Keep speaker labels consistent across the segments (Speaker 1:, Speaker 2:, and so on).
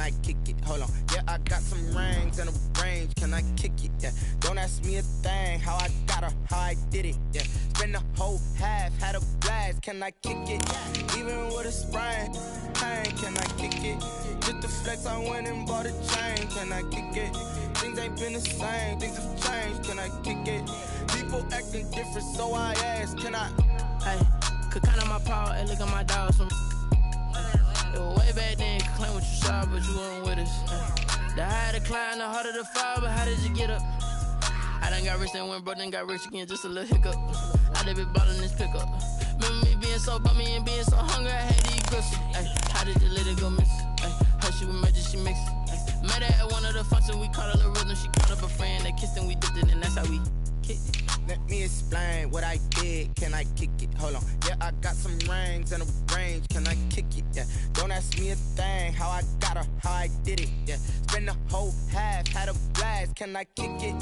Speaker 1: I kick it? Hold on. Yeah, I got some rings and a range. Can I kick it? Yeah. Don't ask me a thing. How I got her, how I did it. Yeah. Spend the whole half, had a blast. Can I kick it? Even with a sprain, pain. Can I kick it? Just the flex, I went and bought a chain. Can I kick it? Things ain't been the same. Things have changed. Can I kick it? People acting different, so I ask. Can I?
Speaker 2: Hey, could count on my power and look at my dogs from. It was way back then, could claim what you saw, but you weren't with us. The higher the climb, the harder the fall, but how did you get up? I done got rich and went broke, then got rich again, just a little hiccup. I done been ballin' this pickup. Remember me being so bummy and being so hungry, I had to eat grips. How did you let it go miss? How she was magic, she mixed. Met her at one of the functions, we caught a little rhythm. She caught up a friend, they kissed and we dipped it, and that's how we kicked it.
Speaker 1: Let me explain what I did. Can I kick it? Hold on. Yeah, I got some rings and a range. Can I kick it? Yeah. Don't ask me a thing. How I got her, how I did it. Yeah. Spend the whole half, had a blast. Can I kick it?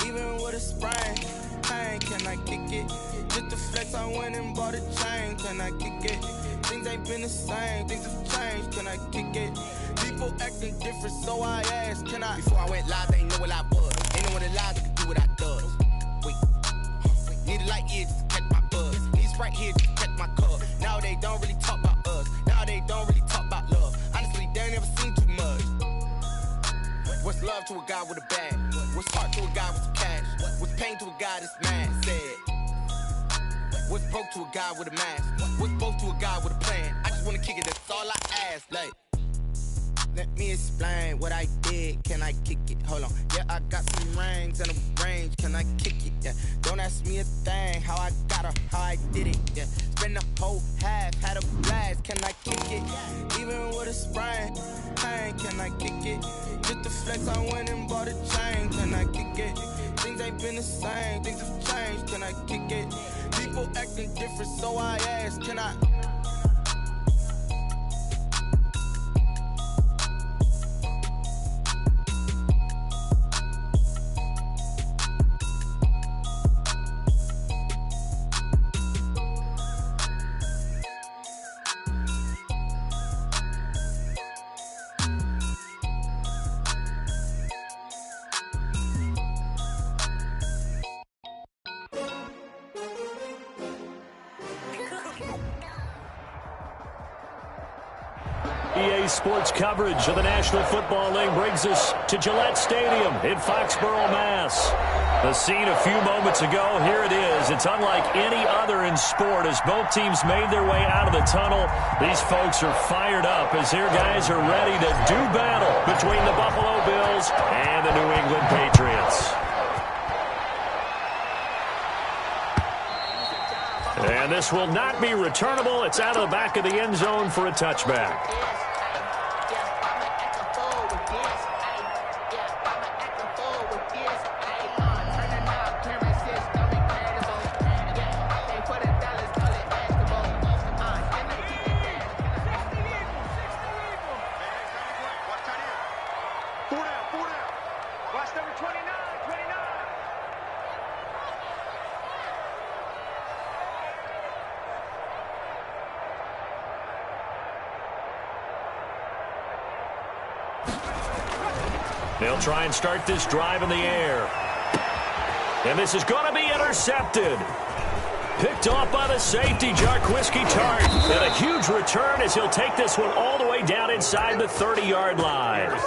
Speaker 1: Even with a sprain, pain. Can I kick it? Just the flex, I went and bought a chain. Can I kick it? Things ain't been the same. Things have changed. Can I kick it? People acting different, so I ask. Can I? Before I went live, they ain't know what I was. Ain't no one alive that could do what I does. Wait. Need a light here just to catch my buzz. Need Sprite here just to catch my cup. Now they don't really talk about us. Now they don't really talk about love. Honestly, they ain't never seen too much. What's love to a guy with a bag? What's heart to a guy with some cash? What's pain to a guy that's mad? Said. What's broke to a guy with a mask? What's broke to a guy with a plan? I just wanna kick it, that's all I ask. Like, let me explain what I did. Can I kick it? Hold on. Yeah, I got some rings and a range. Can I kick it? Yeah. Don't ask me a thing. How I got her, how I did it. Yeah. Spend the whole half, had a blast. Can I kick it? Even with a sprain, pain. Can I kick it? Just the flex, I went and bought a chain. Can I kick it? Things ain't been the same. Things have changed. Can I kick it? People acting different, so I ask. Can I?
Speaker 3: EA Sports coverage of the National Football League brings us to Gillette Stadium in Foxborough, Mass. The scene a few moments ago, here it is. It's unlike any other in sport as both teams made their way out of the tunnel. These folks are fired up as their guys are ready to do battle between the Buffalo Bills and the New England Patriots. And this will not be returnable. It's out of the back of the end zone for a touchback. They'll try and start this drive in the air. And this is going to be intercepted. Picked off by the safety, Jarquiski Tartt. And a huge return as he'll take this one all the way down inside the 30-yard line.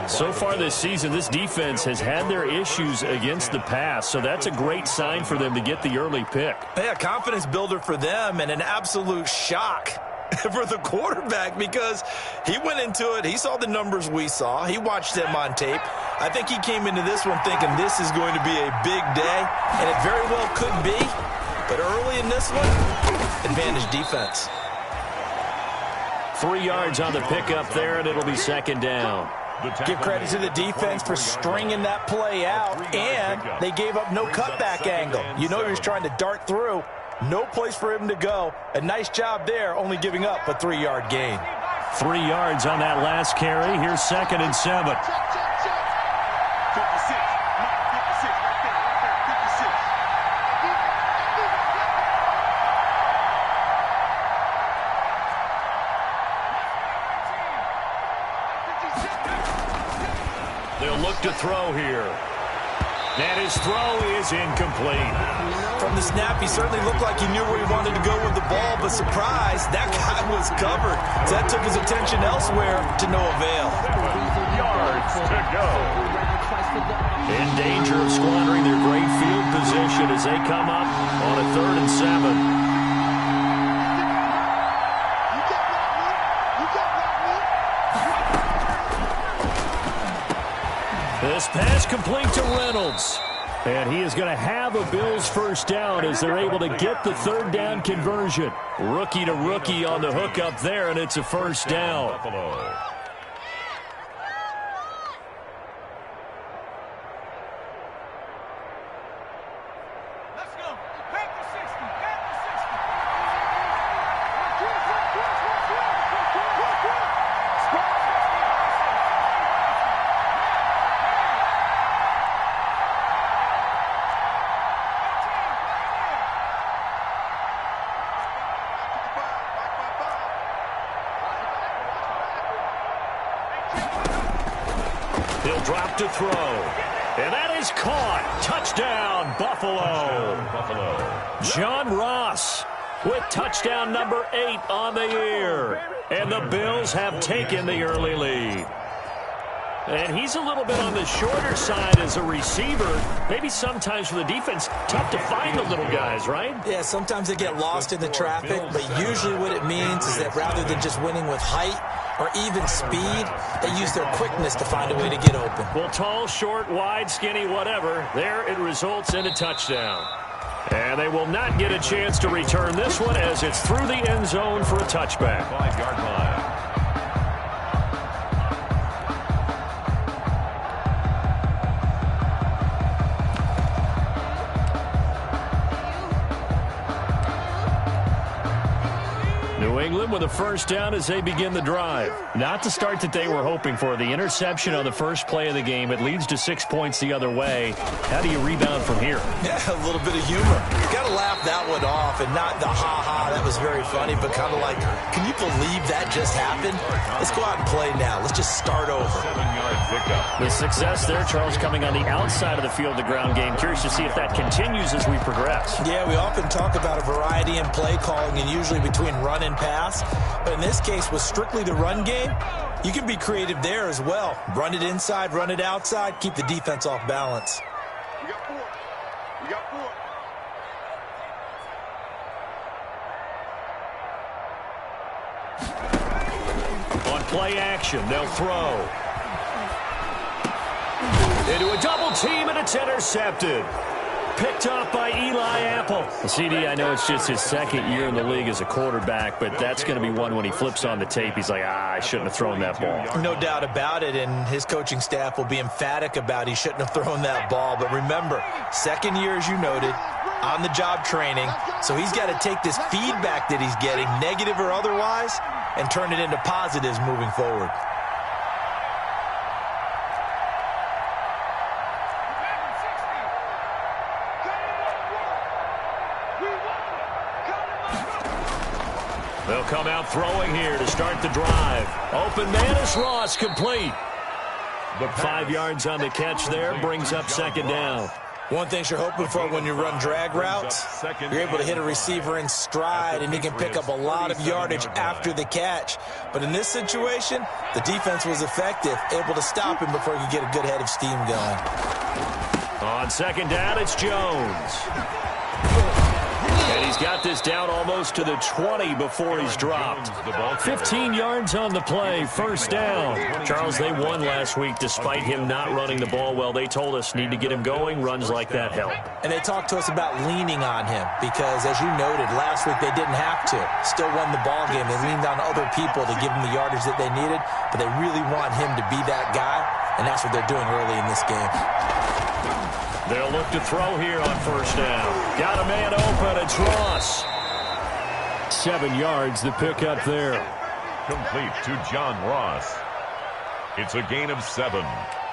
Speaker 3: So far this season, this defense has had their issues against the pass, so that's a great sign for them to get the early pick.
Speaker 4: Yeah, confidence builder for them and an absolute shock for the quarterback because he went into it. He saw the numbers we saw. He watched them on tape. I think he came into this one thinking this is going to be a big day, and it very well could be. But early in this one, advantage defense.
Speaker 3: 3 yards on the pickup there, and it'll be second down.
Speaker 4: Give credit to the defense for stringing that play out, and they gave up no cutback angle. You know he was trying to dart through. No place for him to go. A nice job there, only giving up a 3-yard gain.
Speaker 3: 3 yards on that last carry. Here's 2nd and 7. They'll look to throw here. And his throw is incomplete.
Speaker 4: From the snap, he certainly looked like he knew where he wanted to go with the ball, but surprise, that guy was covered. So that took his attention elsewhere to no avail.
Speaker 3: 7 yards to go. In danger of squandering their great field position as they come up on a 3rd and 7. This pass complete to Reynolds. And he is going to have a Bills first down as they're able to get the 3rd down conversion. Rookie to rookie on the hook up there, and it's a first down. He'll drop to throw. And that is caught. Touchdown, Buffalo. John Ross with touchdown number 8 on the year. And the Bills have taken the early lead. And he's a little bit on the shorter side as a receiver. Maybe sometimes for the defense, tough to find the little guys, right?
Speaker 4: Yeah, sometimes they get lost in the traffic, but usually what it means is that rather than just winning with height or even speed, they use their quickness to find a way to get open.
Speaker 3: Well, tall, short, wide, skinny, whatever, there it results in a touchdown. And they will not get a chance to return this one as it's through the end zone for a touchback. 5-yard line. New England with a first down as they begin the drive. Not the start that they were hoping for. The interception on the first play of the game. It leads to 6 points the other way. How do you rebound from here?
Speaker 4: Yeah, a little bit of humor. Got to laugh that one off and not the ha-ha. That was very funny, but kind of like, can you believe that just happened? Let's go out and play now. Let's just start over.
Speaker 3: 7-yard pickup. The success there, Charles, coming on the outside of the field, the ground game. Curious to see if that continues as we progress.
Speaker 4: Yeah, we often talk about a variety in play calling and usually between run and pass. But in this case, with strictly the run game, you can be creative there as well. Run it inside, run it outside, keep the defense off balance.
Speaker 5: We got 4. We got 4.
Speaker 3: On play action, they'll throw. Into a double team, and it's intercepted. Picked off by Eli Apple. CD, I know it's just his 2nd year in the league as a quarterback, but that's going to be one when he flips on the tape. He's like, I shouldn't have thrown that ball.
Speaker 4: No doubt about it, and his coaching staff will be emphatic about he shouldn't have thrown that ball. But remember, 2nd year, as you noted, on-the-job training, so he's got to take this feedback that he's getting, negative or otherwise, and turn it into positives moving forward.
Speaker 3: They'll come out throwing here to start the drive. Open man is Ross, complete. 5 yards on the catch there, brings up 2nd down.
Speaker 4: One thing you're hoping for when you run drag routes, you're able to hit a receiver in stride, and he can pick up a lot of yardage after the catch. But in this situation, the defense was effective, able to stop him before he could get a good head of steam going.
Speaker 3: On 2nd down, it's Jones. And he's got this down almost to the 20 before he's dropped. 15 yards on the play, first down. Charles, they won last week despite him not running the ball well. They told us need to get him going. Runs like that help.
Speaker 4: And they talked to us about leaning on him because, as you noted, last week they didn't have to. Still won the ball game. They leaned on other people to give him the yardage that they needed, but they really want him to be that guy, and that's what they're doing early in this game.
Speaker 3: They'll look to throw here on first down. Got a man open. It's Ross. 7 yards, the pickup there.
Speaker 6: Complete to John Ross. It's a gain of 7.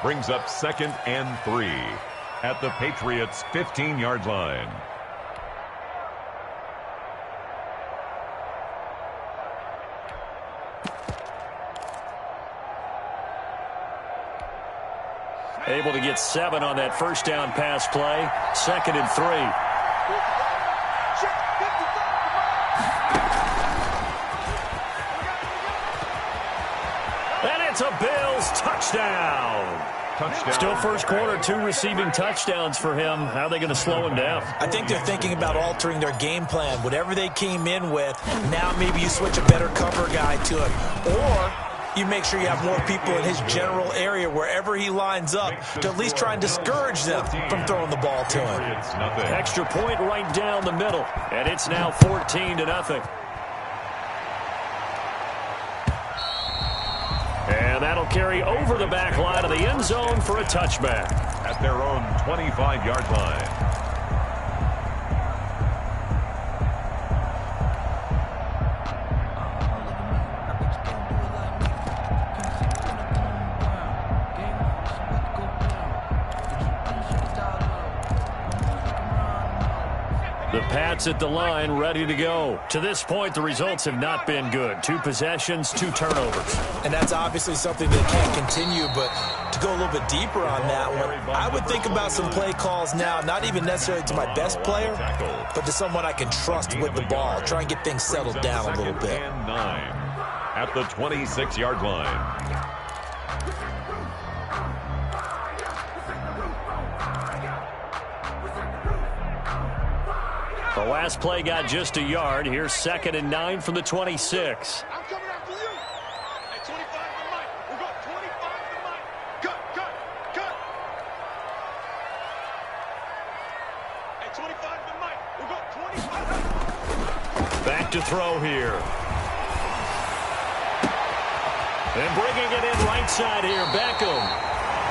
Speaker 6: Brings up 2nd and 3 at the Patriots' 15-yard line.
Speaker 3: Able to get 7 on that first down pass play. 2nd and 3. And it's a Bills touchdown. Still first quarter, 2 receiving touchdowns for him. How are they going to slow him down?
Speaker 4: I think they're thinking about altering their game plan. Whatever they came in with, now maybe you switch a better cover guy to him. Or you make sure you have more people in his general area wherever he lines up to at least try and discourage them from throwing the ball to him.
Speaker 3: Extra point right down the middle. And it's now 14-0. And that'll carry over the back line of the end zone for a touchback.
Speaker 6: At their own 25-yard line.
Speaker 3: The Pats at the line, ready to go. To this point, the results have not been good. 2 possessions, 2 turnovers.
Speaker 4: And that's obviously something that can't continue, but to go a little bit deeper on that one, I would think about some play calls now, not even necessarily to my best player, but to someone I can trust with the ball. Try and get things settled down a little bit.
Speaker 6: And 9 at the 26-yard line.
Speaker 3: The last play got just a yard. Here's 2nd and 9 from the 26.
Speaker 5: I'm coming after you. At 25 to Mike. We'll go 25 to Mike. Cut. At 25 to Mike. We'll go 25.
Speaker 3: Back to throw here. And bringing it in right side here, Beckham.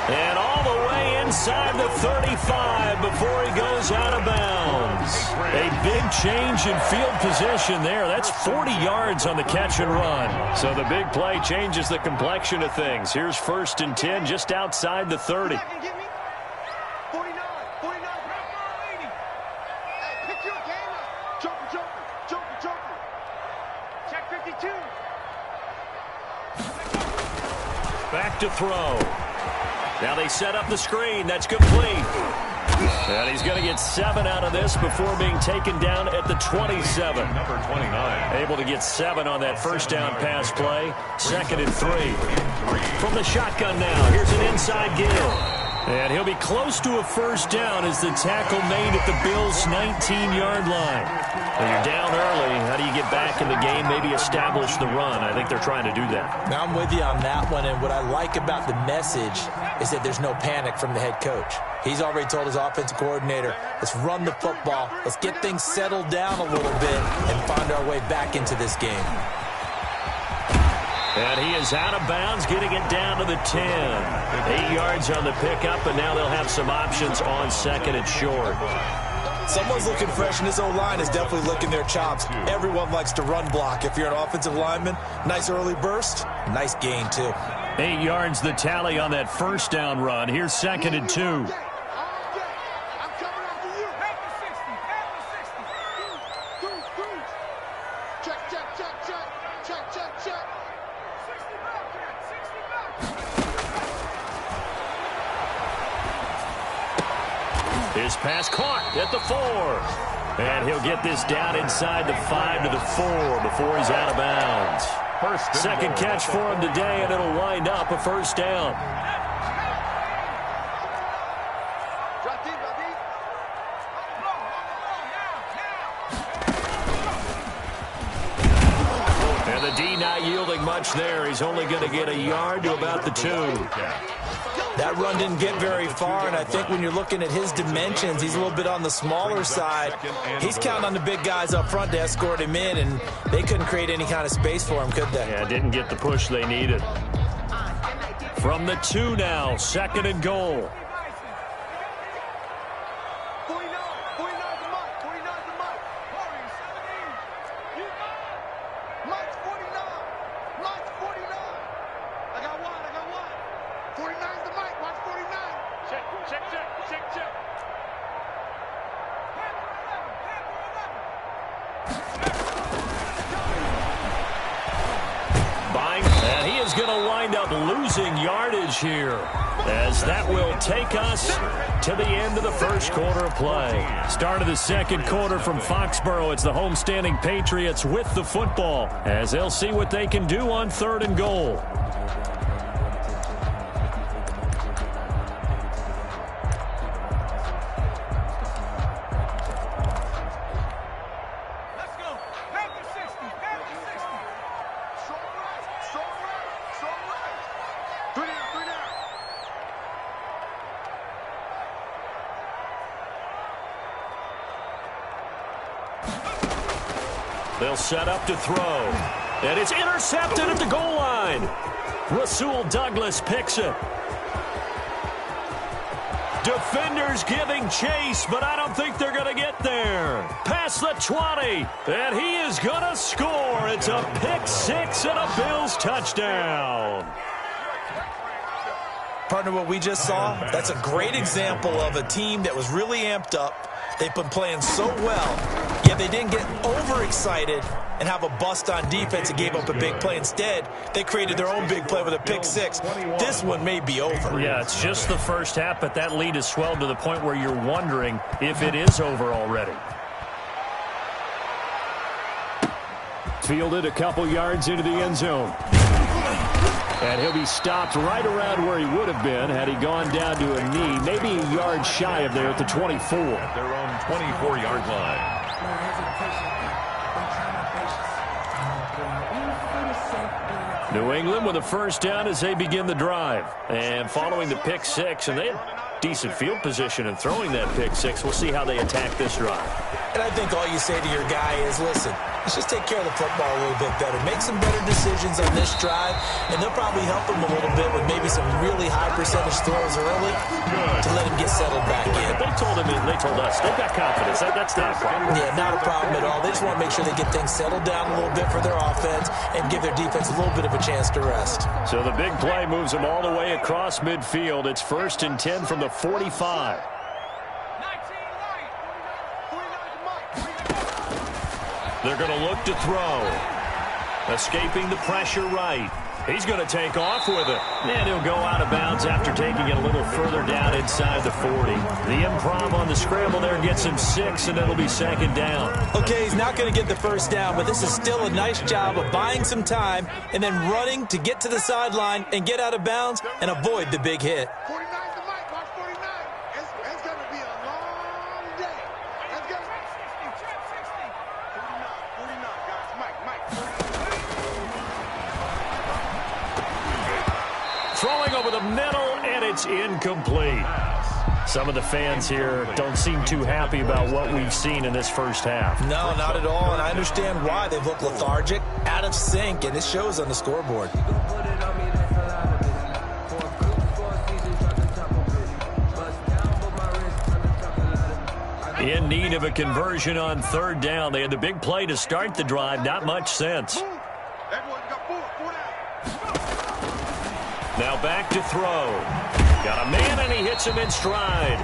Speaker 3: And all the way inside the 35 before he goes out of bounds. A big change in field position there. That's 40 yards on the catch and run. So the big play changes the complexion of things. Here's 1st and 10 just outside the 30.
Speaker 5: 49. 49. Hey, pick your game up. Joker. Check 52.
Speaker 3: Back to throw. Now they set up the screen. That's complete. And he's going to get 7 out of this before being taken down at the 27.
Speaker 6: Number 29.
Speaker 3: Able to get 7 on that first down pass play. 2nd and 3. From the shotgun now, here's an inside give. And he'll be close to a first down as the tackle made at the Bills' 19-yard line. When you're down early, how do you get back in the game, maybe establish the run? I think they're trying to do that.
Speaker 4: Now I'm with you on that one, and what I like about the message is that there's no panic from the head coach. He's already told his offensive coordinator, let's run the football, let's get things settled down a little bit and find our way back into this game.
Speaker 3: And he is out of bounds, getting it down to the 10. 8 yards on the pickup, and now they'll have some options on 2nd and short.
Speaker 4: Someone's looking fresh, and this O-line is definitely licking their chops. Everyone likes to run block. If you're an offensive lineman, nice early burst, nice gain, too.
Speaker 3: 8 yards the tally on that first down run. Here's 2nd and 2. His pass caught at the 4. And he'll get this down inside the 5 to the 4 before he's out of bounds. Second catch for him today, and it'll wind up a first down. And the D not yielding much there. He's only going to get a yard to about the 2.
Speaker 4: That run didn't get very far, and I think when you're looking at his dimensions, he's a little bit on the smaller side. He's counting on the big guys up front to escort him in, and they couldn't create any kind of space for him, could they?
Speaker 3: Yeah, didn't get the push they needed. From the 2 now, 2nd and goal. wind up losing yardage here, as that will take us to the end of the first quarter of play. Start of the second quarter from Foxborough. It's the homestanding Patriots with the football, as they'll see what they can do on 3rd and goal. They'll set up to throw. And it's intercepted at the goal line. Rasul Douglas picks it. Defenders giving chase, but I don't think they're going to get there. Past the 20, and he is going to score. It's a pick six and a Bills touchdown.
Speaker 4: Partner, what we just saw, that's a great example of a team that was really amped up. They've been playing so well, yet they didn't get overexcited and have a bust on defense and gave up a big play. Instead, they created their own big play with a pick six. This one may be over.
Speaker 3: Yeah, it's just the first half, but that lead has swelled to the point where you're wondering if it is over already. Fielded a couple yards into the end zone. And he'll be stopped right around where he would have been had he gone down to a knee, maybe a yard shy of there at the 24.
Speaker 6: At their own 24-yard line.
Speaker 3: New England with a first down as they begin the drive. And following the pick six, and they had decent field position in throwing that pick six. We'll see how they attack this drive.
Speaker 4: And I think all you say to your guy is, listen, let's just take care of the football a little bit better. Make some better decisions on this drive, and they'll probably help him a little bit with maybe some really high percentage throws early to let him get settled back in.
Speaker 3: They told us, they've got confidence. That's not a problem.
Speaker 4: Yeah, not a problem at all. They just want to make sure they get things settled down a little bit for their offense and give their defense a little bit of a chance to rest.
Speaker 3: So the big play moves them all the way across midfield. It's 1st and 10 from the 45. They're going to look to throw. Escaping the pressure right. He's going to take off with it. And he'll go out of bounds after taking it a little further down inside the 40. The improv on the scramble there gets him 6, and it'll be 2nd down.
Speaker 4: Okay, he's not going to get the first down, but this is still a nice job of buying some time and then running to get to the sideline and get out of bounds and avoid the big hit.
Speaker 5: 49 to Mike, watch 49. It's going to be a long day. Let's go. 49, guys. Mike.
Speaker 3: Throwing over the middle, and it's incomplete. Some of the fans here don't seem too happy about what we've seen in this first half.
Speaker 4: No, not at all, and I understand why. They've looked lethargic, out of sync, and it shows on the scoreboard.
Speaker 3: In need of a conversion on 3rd down. They had the big play to start the drive. Not much sense. Now back to throw. Got a man, and he hits him in stride.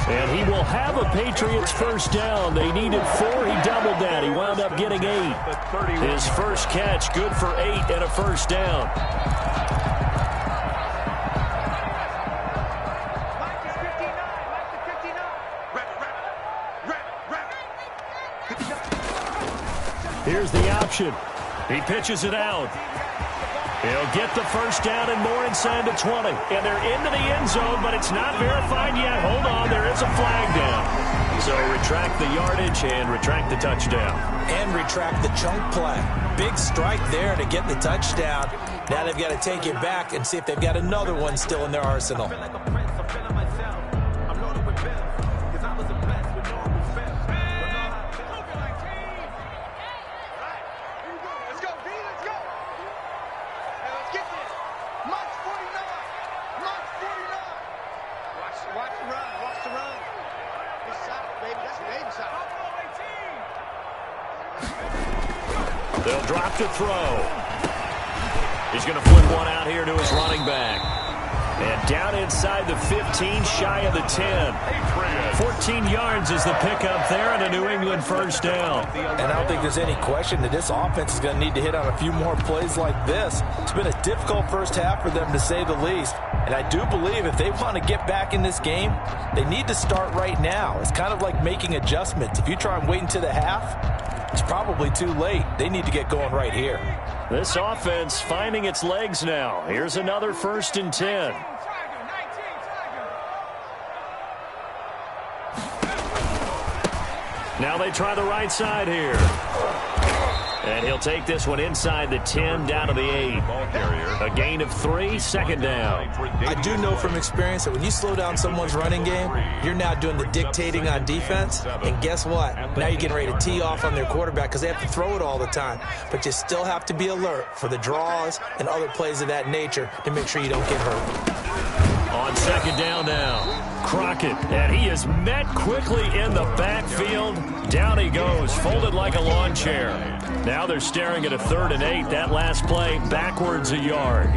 Speaker 3: And he will have a Patriots first down. They needed 4. He doubled that. He wound up getting 8. His first catch, good for 8 and a first down. Here's the option. He pitches it out. He'll get the first down and more inside the 20. And they're into the end zone, but it's not verified yet. Hold on, there is a flag down. So retract the yardage and retract the touchdown.
Speaker 4: And retract the chunk play. Big strike there to get the touchdown. Now they've got to take it back and see if they've got another one still in their arsenal.
Speaker 3: They'll drop to throw. He's going to flip one out here to his running back. And down inside the 15, shy of the 10. 14 yards is the pickup there and a New England first down.
Speaker 4: And I don't think there's any question that this offense is going to need to hit on a few more plays like this. It's been a difficult first half for them, to say the least. And I do believe if they want to get back in this game, they need to start right now. It's kind of like making adjustments. If you try and wait until the half, it's probably too late. They need to get going right here.
Speaker 3: This offense finding its legs now. Here's another 1st and 10. Now they try the right side here. And he'll take this one inside the 10 down to the 8. A gain of 3, 2nd down.
Speaker 4: I do know from experience that when you slow down someone's running game, you're now doing the dictating on defense. And guess what? Now you're getting ready to tee off on their quarterback because they have to throw it all the time. But you still have to be alert for the draws and other plays of that nature to make sure you don't get hurt.
Speaker 3: On 2nd down now. Crockett, and he is met quickly in the backfield. Down he goes, folded like a lawn chair. Now they're staring at a 3rd and 8. That last play, backwards a yard.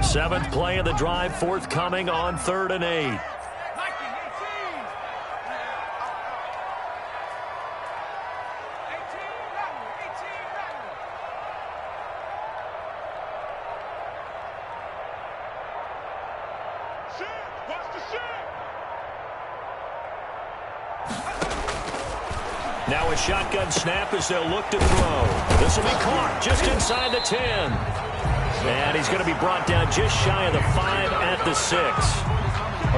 Speaker 3: Seventh play of the drive, forthcoming on 3rd and 8. Now a shotgun snap as they'll look to throw. This will be caught just inside the 10. And he's going to be brought down just shy of the 5 at the 6.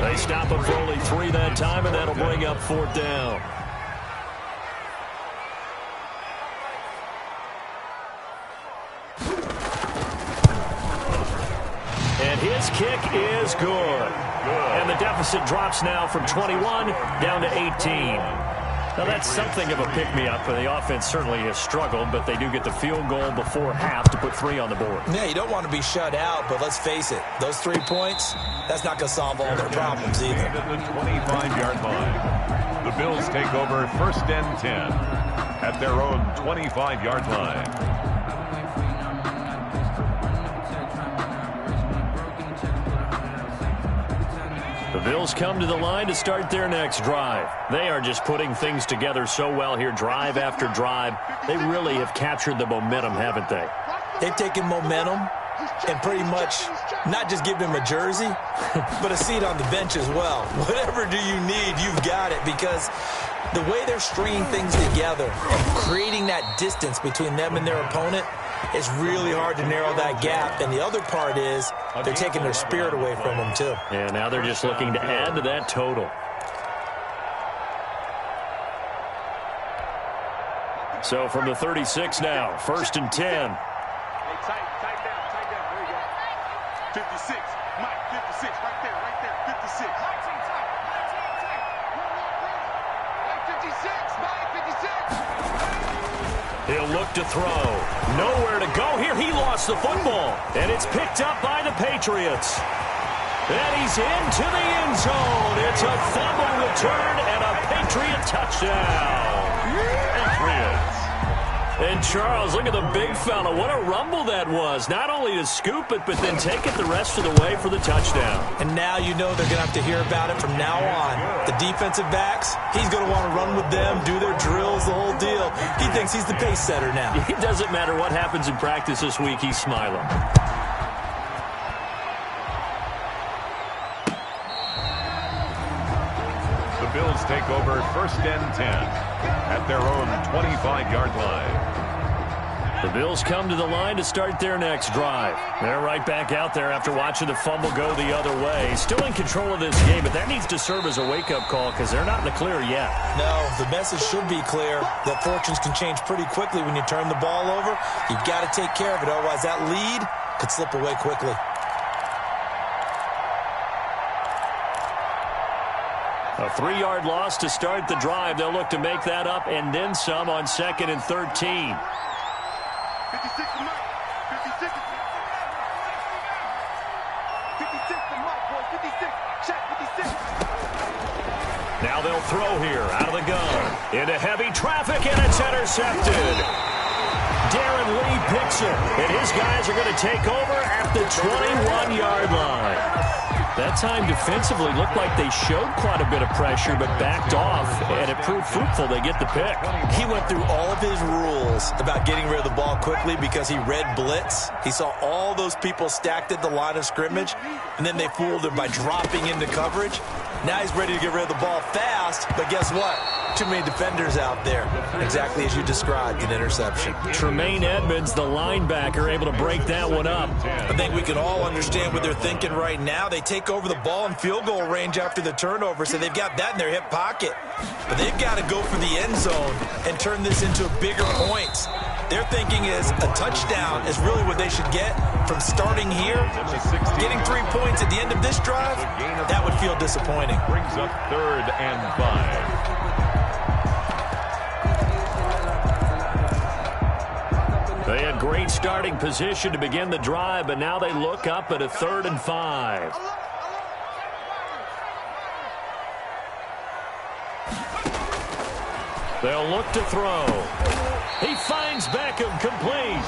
Speaker 3: They stop him for only 3 that time, and that'll bring up 4th down. And his kick is good. And the deficit drops now from 21 down to 18. Now, that's something of a pick-me-up, and the offense certainly has struggled, but they do get the field goal before half to put 3 on the board.
Speaker 4: Yeah, you don't want to be shut out, but let's face it, those 3 points, that's not going to solve all their problems either.
Speaker 6: At the 25-yard line, the Bills take over 1st and 10 at their own 25-yard line.
Speaker 3: The Bills come to the line to start their next drive. They are just putting things together so well here, drive after drive. They really have captured the momentum, haven't they?
Speaker 4: They've taken momentum and pretty much not just give him a jersey, but a seat on the bench as well. Whatever do you need, you've got it, because the way they're stringing things together and creating that distance between them and their opponent, it's really hard to narrow that gap. And the other part is they're taking their spirit away from them, too.
Speaker 3: And now they're just looking to add to that total. So from the 36 now, 1st and 10.
Speaker 5: Hey, tight down. There you go. 56. Mike, 56. Right there. 56. 19 tight. 56. Mike, 56.
Speaker 3: He'll look to throw. Nowhere to go here. He lost the football. And it's picked up by the Patriots. And he's into the end zone. It's a fumble return and a Patriot touchdown. Patriots. And Charles, look at the big fella. What a rumble that was. Not only to scoop it, but then take it the rest of the way for the touchdown.
Speaker 4: And now you know they're going to have to hear about it from now on. The defensive backs, he's going to want to run with them, do their drills, the whole deal. He thinks he's the pace setter now.
Speaker 3: It doesn't matter what happens in practice this week. He's smiling.
Speaker 6: The Bills take over 1st and 10 at their own 25-yard line.
Speaker 3: The Bills come to the line to start their next drive. They're right back out there after watching the fumble go the other way. Still in control of this game, but that needs to serve as a wake-up call because they're not in the clear yet.
Speaker 4: No, the message should be clear that fortunes can change pretty quickly when you turn the ball over. You've got to take care of it, otherwise that lead could slip away quickly.
Speaker 3: A 3-yard loss to start the drive. They'll look to make that up and then some on 2nd and 13.
Speaker 5: 56 to Mike. 56 to Mike, boys. 56. Check 56.
Speaker 3: Now they'll throw here out of the gun. Into heavy traffic, and it's intercepted. Darren Lee picks it, and his guys are going to take over at the 21-yard line. That time defensively looked like they showed quite a bit of pressure but backed off, and it proved fruitful. They get the pick.
Speaker 4: He went through all of his rules about getting rid of the ball quickly because he read blitz. He saw all those people stacked at the line of scrimmage, and then they fooled him by dropping into coverage. Now he's ready to get rid of the ball fast, but guess what? Too many defenders out there. Exactly as you described, an interception.
Speaker 3: Tremaine Edmonds, the linebacker, able to break that one up.
Speaker 4: I think we can all understand what they're thinking right now. They take over the ball in field goal range after the turnover, so they've got that in their hip pocket. But they've got to go for the end zone and turn this into bigger points. Their thinking is a touchdown is really what they should get from starting here. Getting 3 points at the end of this drive, that would feel disappointing.
Speaker 6: Brings up 3rd and 5.
Speaker 3: They had great starting position to begin the drive, but now they look up at a 3rd and 5. They'll look to throw. He finds Beckham complete.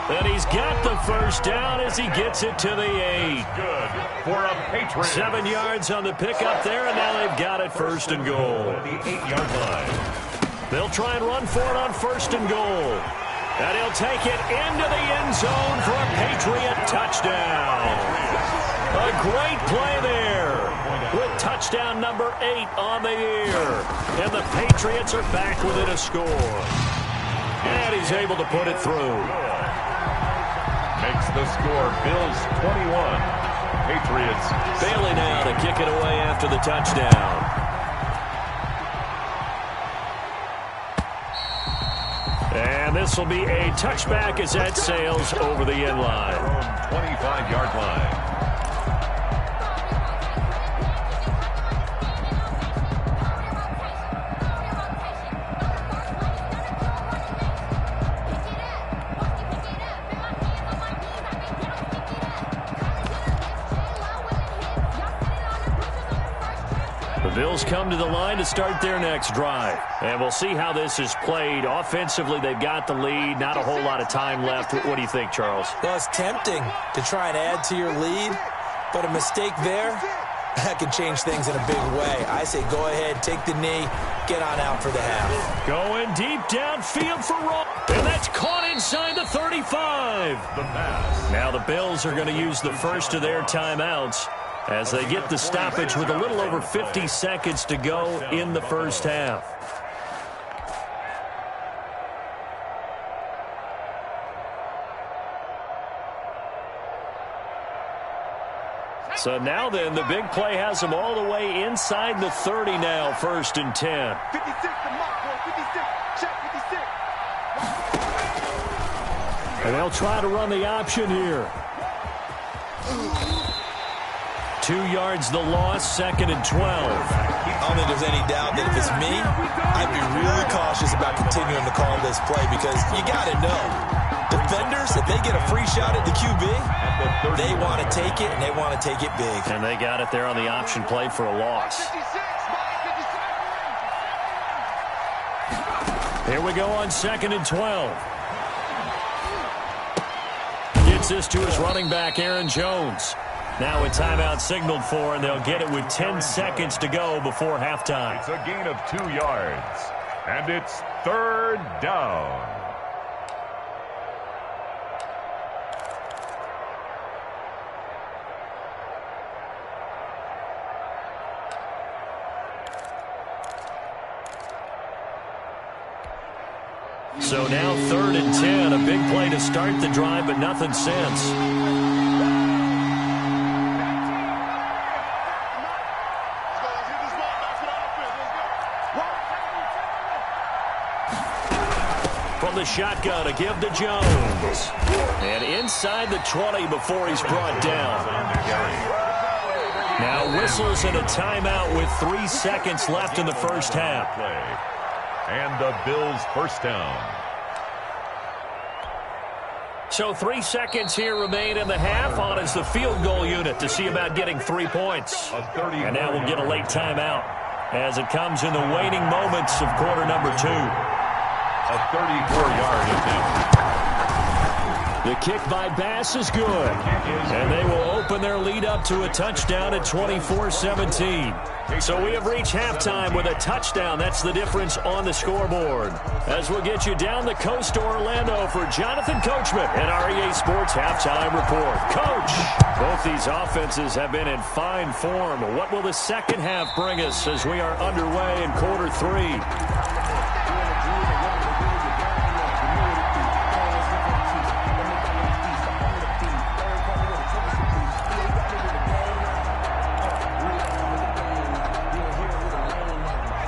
Speaker 3: And he's got the first down as he gets it to the 8.
Speaker 6: Good for a Patriot.
Speaker 3: 7 yards on the pickup there, and now they've got it 1st and goal.
Speaker 6: The 8-yard line.
Speaker 3: They'll try and run for it on 1st and goal. And he'll take it into the end zone for a Patriot touchdown. A great play there with touchdown number 8 on the year. And the Patriots are back within a score. And he's able to put it through.
Speaker 6: Makes the score Bills 21. Patriots.
Speaker 3: Bailey now to kick it away after the touchdown. And this will be a touchback as that sails over the end line.
Speaker 6: 25-yard line.
Speaker 3: The Bills come to the line to start their next drive. And we'll see how this is played. Offensively, they've got the lead. Not a whole lot of time left. What do you think, Charles?
Speaker 4: Well, it's tempting to try and add to your lead, but a mistake there, that could change things in a big way. I say go ahead, take the knee, get on out for the half.
Speaker 3: Going deep downfield for Roll. And that's caught inside the 35.
Speaker 6: The pass.
Speaker 3: Now the Bills are going to use the first of their timeouts as they get the stoppage with a little over 50 seconds to go in the first half. So now then, the big play has them all the way inside the 30 now, 1st and 10.
Speaker 5: 56 to mark, boy. 56. Check 56.
Speaker 3: And they'll try to run the option here. 2 yards the loss, 2nd and 12.
Speaker 4: I don't think there's any doubt that if it's me, I'd be really cautious about continuing to call this play because you got to know, defenders, if they get a free shot at the QB, they want to take it, and they want to take it big.
Speaker 3: And they got it there on the option play for a loss. Here we go on 2nd and 12. Gets this to his running back, Aaron Jones. Now a timeout signaled for, and they'll get it with 10 seconds to go before halftime.
Speaker 6: It's a gain of 2 yards, and it's 3rd down.
Speaker 3: So now 3rd and 10, a big play to start the drive, but nothing since. From the shotgun, a give to Jones. And inside the 20 before he's brought down. Now whistles and a timeout with 3 seconds left in the first half.
Speaker 6: And the Bills' first down.
Speaker 3: So 3 seconds here remain in the half on as the field goal unit to see about getting 3 points. And now we'll get a late timeout. as it comes in the waning moments of quarter number 2.
Speaker 6: A 34-yard attempt.
Speaker 3: The kick by Bass is good, and they will open their lead up to a touchdown at 24-17. So we have reached halftime with a touchdown. That's the difference on the scoreboard. As we'll get you down the coast to Orlando for Jonathan Coachman at our EA Sports Halftime Report. Coach, both these offenses have been in fine form. What will the second half bring us as we are underway in quarter 3?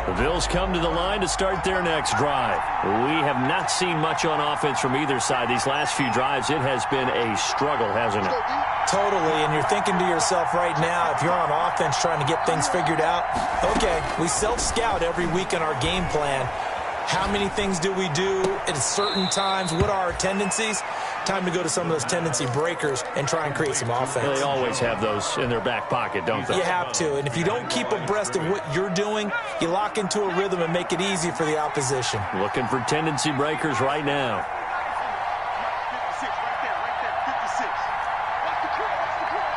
Speaker 3: The Bills come to the line to start their next drive. We have not seen much on offense from either side. These last few drives, it has been a struggle, hasn't it?
Speaker 4: Totally, and you're thinking to yourself right now, if you're on offense trying to get things figured out, okay, we self-scout every week in our game plan. How many things do we do at certain times? What are our tendencies? Time to go to some of those tendency breakers and try and create some offense.
Speaker 3: They always have those in their back pocket, don't they?
Speaker 4: You have to, and if you don't keep abreast of what you're doing, you lock into a rhythm and make it easy for the opposition.
Speaker 3: Looking for tendency breakers right now.
Speaker 5: 56, right there, 56. Watch the clock, watch the clock.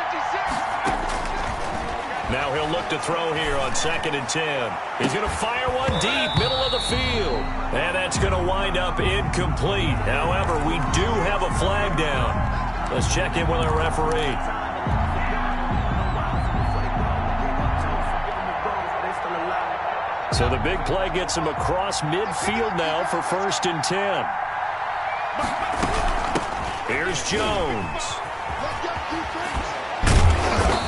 Speaker 5: 56.
Speaker 3: Now he'll look to throw here on 2nd and 10. He's going to fire one deep, middle of the field. And that's going to wind up incomplete. However, we do have a flag down. Let's check in with our referee. So the big play gets him across midfield now for 1st and 10. Here's Jones.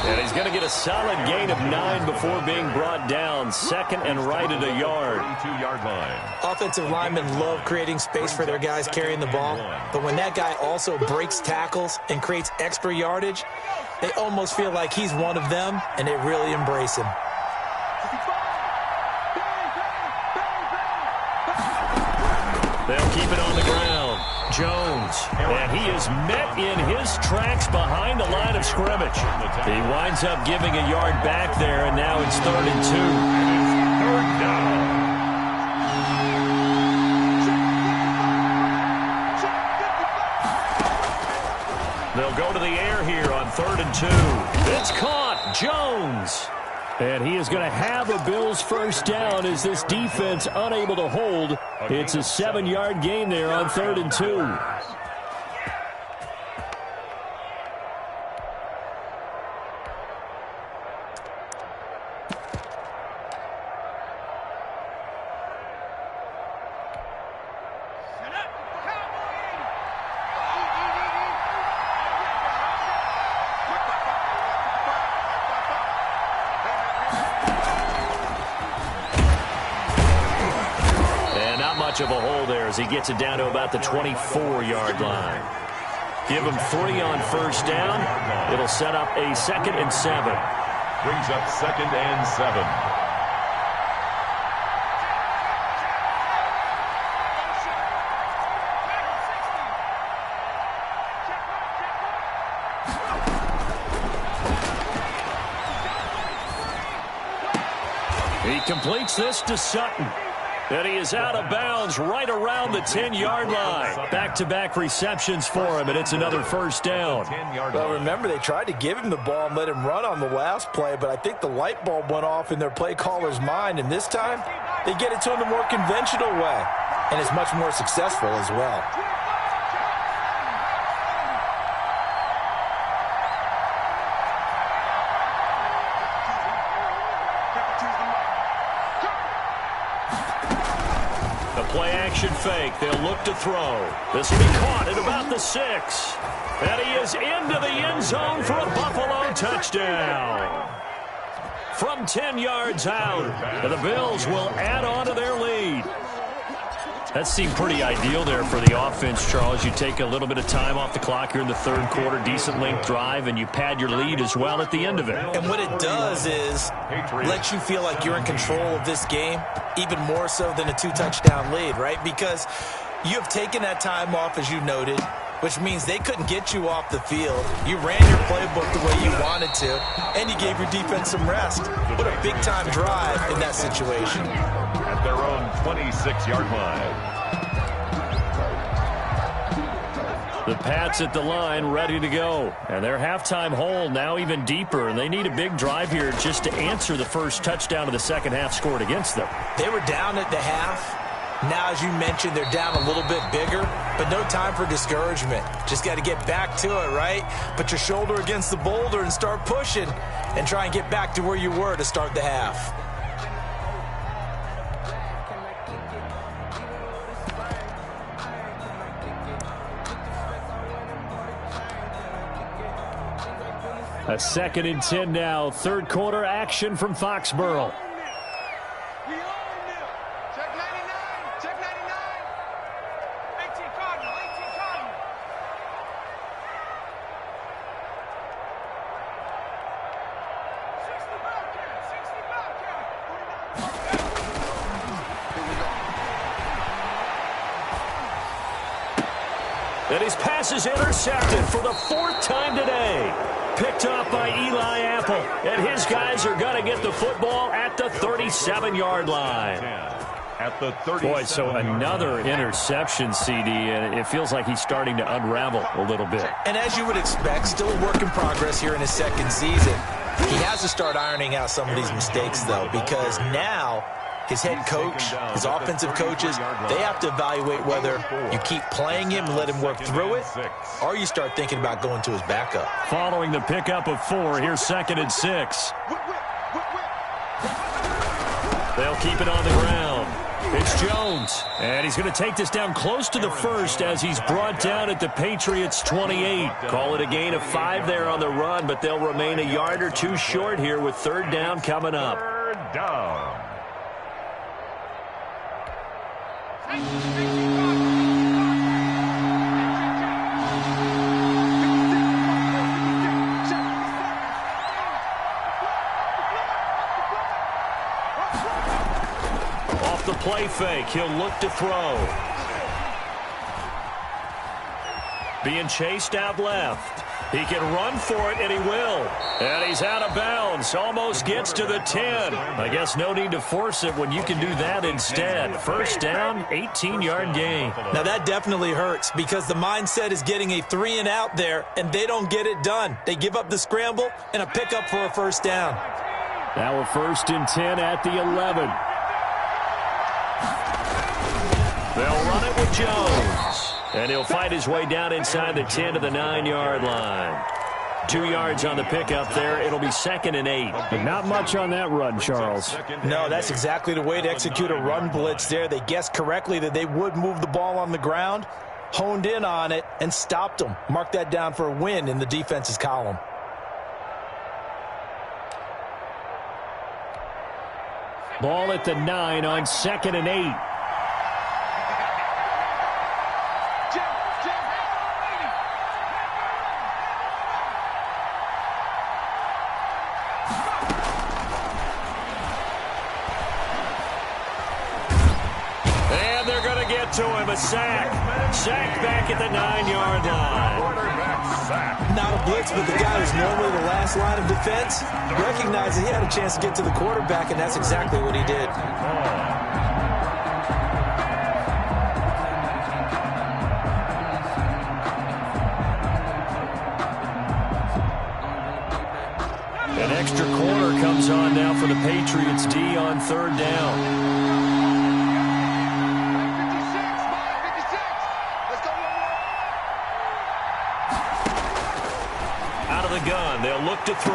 Speaker 3: And he's going to get a solid gain of 9 before being brought down. 2nd and right at a yard.
Speaker 6: 32-yard line.
Speaker 4: Offensive linemen love creating space for their guys carrying the ball. But when that guy also breaks tackles and creates extra yardage, they almost feel like he's one of them, and they really embrace him.
Speaker 3: They'll keep it on the ground. Jones, and he is met in his tracks behind the line of scrimmage. He winds up giving a yard back there, and now it's 3rd and 2.
Speaker 6: Third down.
Speaker 3: They'll go to the air here on 3rd and 2. It's caught. Jones. And he is going to have a Bills first down as this defense unable to hold. It's a 7-yard gain there on 3rd and 2. Of a hole there as he gets it down to about the 24-yard line. Give him 3 on first down. It'll set up a 2nd and 7.
Speaker 6: Brings up 2nd and 7.
Speaker 3: He completes this to Sutton. And he is out of bounds right around the 10-yard line. Back-to-back receptions for him, and it's another first down.
Speaker 4: Well, remember, they tried to give him the ball and let him run on the last play, but I think the light bulb went off in their play caller's mind, and this time they get it to him the more conventional way, and it's much more successful as well.
Speaker 3: Play-action fake. They'll look to throw. This will be caught at about the 6. And he is into the end zone for a Buffalo touchdown. From 10 yards out, and the Bills will add on to their lead. That seemed pretty ideal there for the offense, Charles. You take a little bit of time off the clock here in the 3rd quarter, decent length drive, and you pad your lead as well at the end of it.
Speaker 4: And what it does is let you feel like you're in control of this game, even more so than a 2-touchdown lead, right? Because you have taken that time off, as you noted. which means they couldn't get you off the field. You ran your playbook the way you wanted to, and you gave your defense some rest. What a big-time drive in that situation.
Speaker 6: At their own 26-yard line.
Speaker 3: The Pats at the line, ready to go. And their halftime hole now even deeper, and they need a big drive here just to answer the first touchdown of the second half scored against them.
Speaker 4: They were down at the half. Now, as you mentioned, they're down a little bit bigger, but no time for discouragement. Just got to get back to it, right? Put your shoulder against the boulder and start pushing and try and get back to where you were to start the half.
Speaker 3: A 2nd and 10 now. Third quarter action from Foxborough.
Speaker 5: Check 99. Check 99. 18 Cardinal. 18 Cardinal.
Speaker 3: And his pass is intercepted for the 4th time today. Picked off by Eli Apple. And his guys are going to get the football at the 37-yard line.
Speaker 6: At the 37.
Speaker 3: Boy, so another interception, CD, and it feels like he's starting to unravel a little bit.
Speaker 4: And as you would expect, still a work in progress here in his second season. He has to start ironing out some of these mistakes, though, because now his head coach, his offensive coaches, they have to evaluate whether you keep playing him and let him work through it, or you start thinking about going to his backup.
Speaker 3: Following the pickup of 4, here's 2nd and 6. They'll keep it on the ground. It's Jones, and he's going to take this down close to the 1st as he's brought down at the Patriots' 28. Call it a gain of 5 there on the run, but they'll remain a yard or two short here with 3rd down coming up.
Speaker 6: 3rd down.
Speaker 3: Off the play fake, he'll look to throw. Being chased out left. He can run for it, and he will. And he's out of bounds. Almost gets to the 10. I guess no need to force it when you can do that instead. 1st down, 18-yard gain.
Speaker 4: Now, that definitely hurts because the mindset is getting a 3-and-out there, and they don't get it done. They give up the scramble and a pickup for a 1st down.
Speaker 3: Now a 1st and 10 at the 11. They'll run it with Jones. And he'll fight his way down inside the 10 to the 9-yard line. 2 yards on the pickup there. It'll be 2nd and 8. But not much on that run, Charles.
Speaker 4: No, that's exactly the way to execute a run blitz there. They guessed correctly that they would move the ball on the ground, honed in on it, and stopped them. Mark that down for a win in the defense's column.
Speaker 3: Ball at the 9 on 2nd and 8. To him, a sack. Sack back at the 9-yard line.
Speaker 4: Not a blitz, but the guy who's normally the last line of defense recognized that he had a chance to get to the quarterback, and that's exactly what he did.
Speaker 3: An extra corner comes on now for the Patriots D on 3rd down. Gun. They'll look to throw.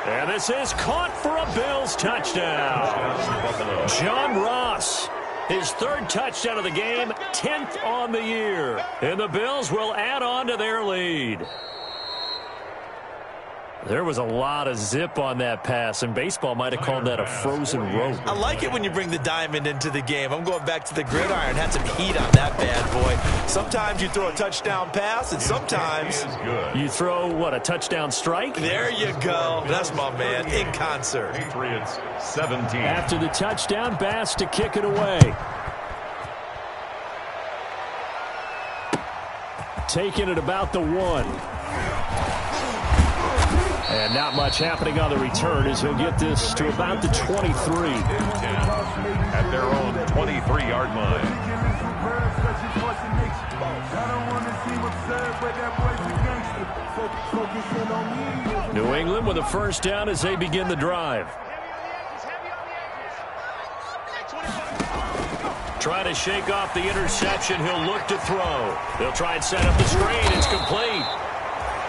Speaker 3: And this is caught for a Bills touchdown. John Ross, his 3rd touchdown of the game, 10th on the year. And the Bills will add on to their lead. There was a lot of zip on that pass, and baseball might have called that a frozen rope.
Speaker 4: I like it when you bring the diamond into the game. I'm going back to the gridiron. Had some heat on that bad boy. Sometimes you throw a touchdown pass, and sometimes
Speaker 3: you throw, what, a touchdown strike?
Speaker 4: There you go. That's my man, in concert.
Speaker 6: Patriots 17.
Speaker 3: After the touchdown, Bass to kick it away. taken at about the 1. And not much happening on the return as he'll get this to about the 23.
Speaker 6: At their own 23-yard line.
Speaker 3: New England with a first down as they begin the drive. Trying to shake off the interception. He'll look to throw. They'll try and set up the screen. It's complete.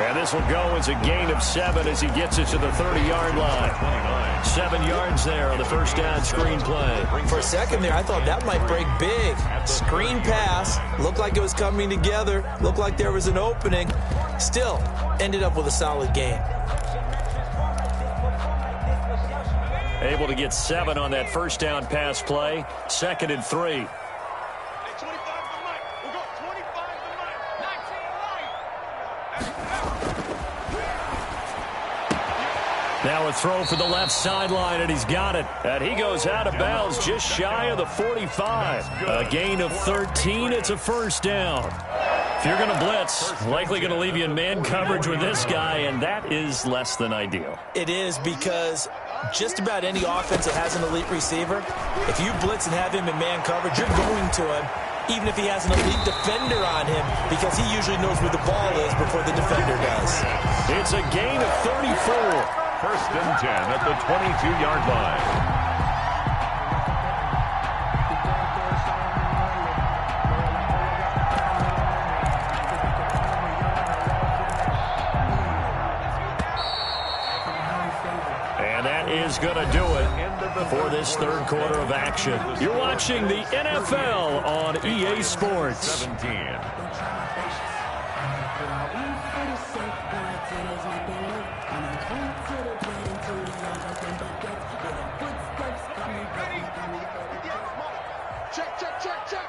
Speaker 3: And this will go as a gain of 7 as he gets it to the 30-yard line. 7 yards there on the first down screen play.
Speaker 4: For a second there, I thought that might break big. Screen pass. Looked like it was coming together. Looked like there was an opening. Still, ended up with a solid gain.
Speaker 3: Able to get 7 on that first down pass play. 2nd and 3. Now a throw for the left sideline, and he's got it. And he goes out of bounds just shy of the 45. A gain of 13. It's a first down. If you're going to blitz, likely going to leave you in man coverage with this guy, and that is less than ideal.
Speaker 4: It is, because just about any offense that has an elite receiver, if you blitz and have him in man coverage, you're going to him, even if he has an elite defender on him, because he usually knows where the ball is before the defender does.
Speaker 3: It's a gain of 34.
Speaker 6: First and 10 at the 22-yard line.
Speaker 3: And that is going to do it for this third quarter of action. You're watching the NFL on EA Sports.
Speaker 6: 17.
Speaker 5: Check.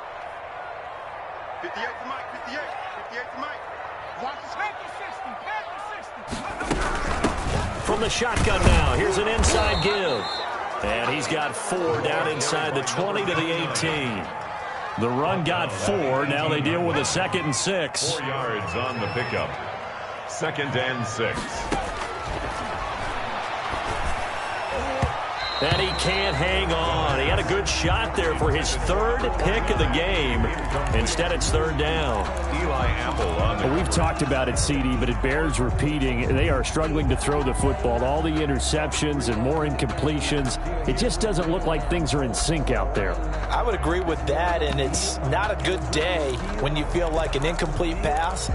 Speaker 5: 58 to Mike, 58 to Mike. Watch the 60.
Speaker 3: From the shotgun now, here's an inside give. And he's got 4 down inside the 20 to the 18. The run got 4. Now they deal with a 2nd and 6.
Speaker 6: 4 yards on the pickup. 2nd and 6.
Speaker 3: And he can't hang on. He had a good shot there for his 3rd pick of the game. Instead, it's 3rd down.
Speaker 6: Eli Apple on the...
Speaker 3: We've talked about it, CD, but it bears repeating. They are struggling to throw the football. All the interceptions and more incompletions. It just doesn't look like things are in sync out there.
Speaker 4: I would agree with that, and it's not a good day when you feel like an incomplete pass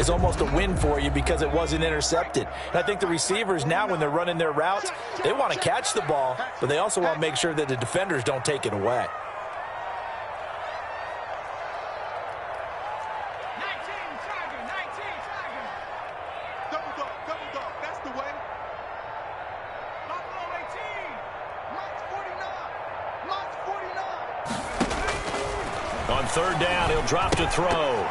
Speaker 4: is almost a win for you because it wasn't intercepted. And I think the receivers now, when they're running their routes, they want to catch the ball, but they also want to make sure that the defenders don't take it away.
Speaker 5: 19 Tiger. Double dog, that's the way. Buffalo 18, Lots 49.
Speaker 3: On 3rd down, he'll drop to throw.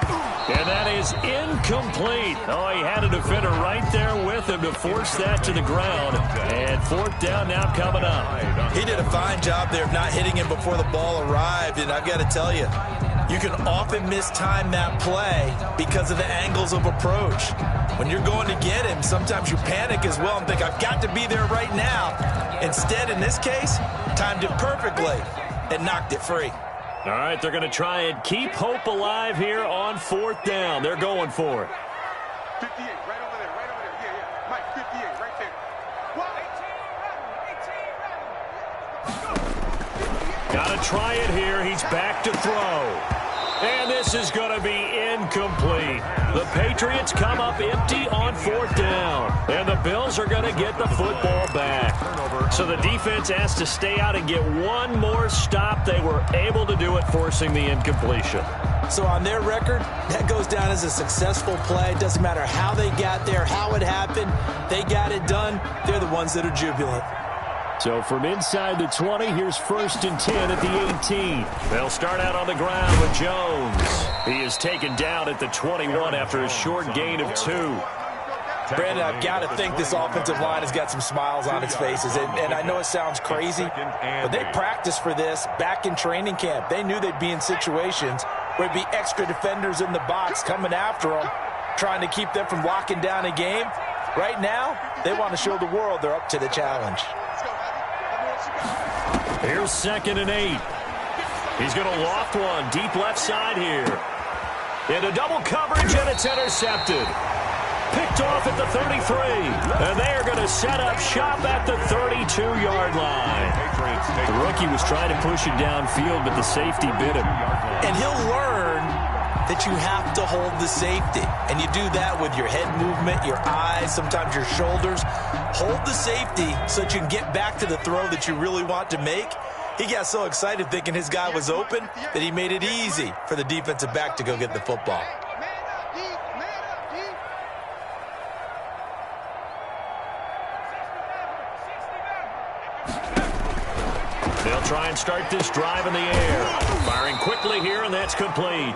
Speaker 3: And that is incomplete. Oh, he had a defender right there with him to force that to the ground. And 4th down now coming up.
Speaker 4: He did a fine job there of not hitting him before the ball arrived, and I've got to tell you, you can often mistime that play because of the angles of approach. When you're going to get him, sometimes you panic as well and think, I've got to be there right now. Instead, in this case, timed it perfectly and knocked it free.
Speaker 3: All right, they're going to try and keep hope alive here on 4th down. They're going for it.
Speaker 5: 58, right over there. Yeah. Mike, 58, right there. Well, 18,
Speaker 3: Got to try it here. He's back to throw. And this is going to be incomplete. The Patriots come up empty on 4th down. And the Bills are going to get the football back. So the defense has to stay out and get one more stop. They were able to do it, forcing the incompletion.
Speaker 4: So on their record, that goes down as a successful play. It doesn't matter how they got there, how it happened. They got it done. They're the ones that are jubilant.
Speaker 3: So from inside the 20, here's 1st and 10 at the 18. They'll start out on the ground with Jones. He is taken down at the 21 after a short gain of 2.
Speaker 4: Brandon, I've got to think this offensive line has got some smiles on its faces. And I know it sounds crazy, but they practiced for this back in training camp. They knew they'd be in situations where it'd be extra defenders in the box coming after them, trying to keep them from locking down a game. Right now, they want to show the world they're up to the challenge.
Speaker 3: Here's 2nd and 8. He's going to loft one deep left side here. Into double coverage, and it's intercepted. Picked off at the 33. And they are going to set up shop at the 32-yard line. The rookie was trying to push it downfield, but the safety bit him.
Speaker 4: And he'll learn that you have to hold the safety. And you do that with your head movement, your eyes, sometimes your shoulders. Hold the safety so that you can get back to the throw that you really want to make. He got so excited thinking his guy was open that he made it easy for the defensive back to go get the football.
Speaker 3: They'll try and start this drive in the air. Firing quickly here, and that's complete.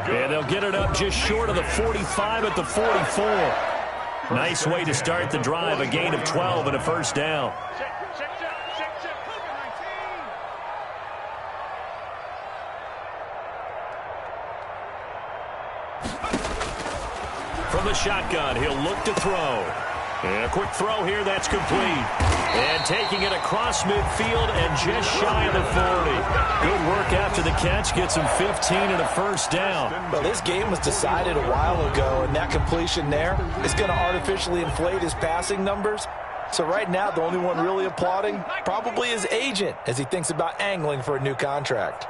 Speaker 3: And they'll get it up just short of the 45 at the 44. Nice way to start the drive, a gain of 12 and a first down. From the shotgun, he'll look to throw. And a quick throw here, that's complete. And taking it across midfield and just shy of the 40. Good work after the catch, gets him 15 and a first down.
Speaker 4: Well, this game was decided a while ago, and that completion there is going to artificially inflate his passing numbers. So right now, the only one really applauding probably his agent as he thinks about angling for a new contract.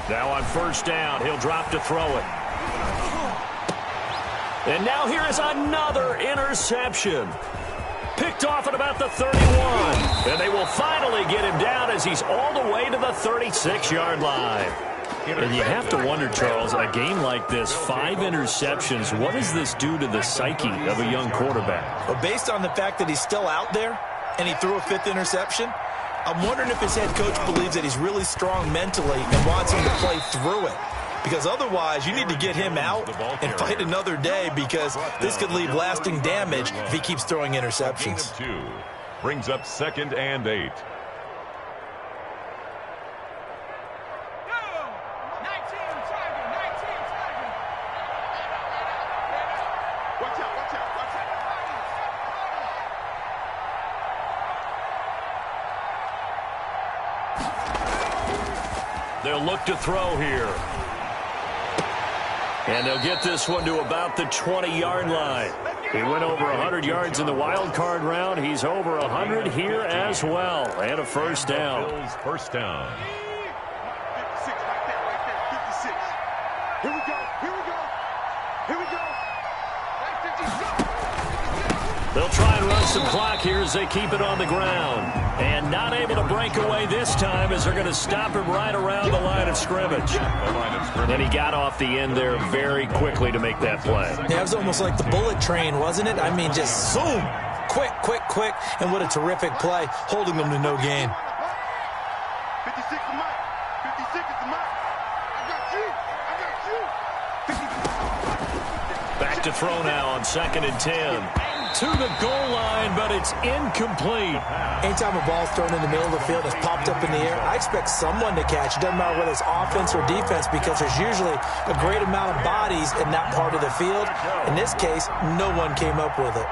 Speaker 3: Now on first down, he'll drop to throw it. And now here is another interception. Picked off at about the 31. And they will finally get him down as he's all the way to the 36-yard line. And you have to wonder, Charles, a game like this, 5 interceptions, what does this do to the psyche of a young quarterback?
Speaker 4: Well, based on the fact that he's still out there and he threw a 5th interception, I'm wondering if his head coach believes that he's really strong mentally and wants him to play through it. Because otherwise, you need to get him out and fight another day, because this could leave lasting damage if he keeps throwing interceptions.
Speaker 6: Brings up 2nd and 8.
Speaker 3: They'll look to throw here. And they'll get this one to about the 20-yard line. He went over 100 yards in the wild card round. He's over 100 here as well. And a first down.
Speaker 6: Bills first down.
Speaker 5: 56 right there, 56. Here we go, here we go, here we go. 56.
Speaker 3: They'll try and run some clock here as they keep it on the ground. And not able to break away this time as they're going to stop him right around the line of scrimmage. And he got off the end there very quickly to make that play.
Speaker 4: Yeah, it was almost like the bullet train, wasn't it? I mean, just zoom. Quick, quick, quick. And what a terrific play, holding them to no gain.
Speaker 5: 56 is mine. 56 is mine. I got you. I got you.
Speaker 3: Back to throw now on 2nd and 10. To the goal line, but it's incomplete.
Speaker 4: Anytime a ball's thrown in the middle of the field that's popped up in the air, I expect someone to catch. It doesn't matter whether it's offense or defense, because there's usually a great amount of bodies in that part of the field. In this case, no one came up with it.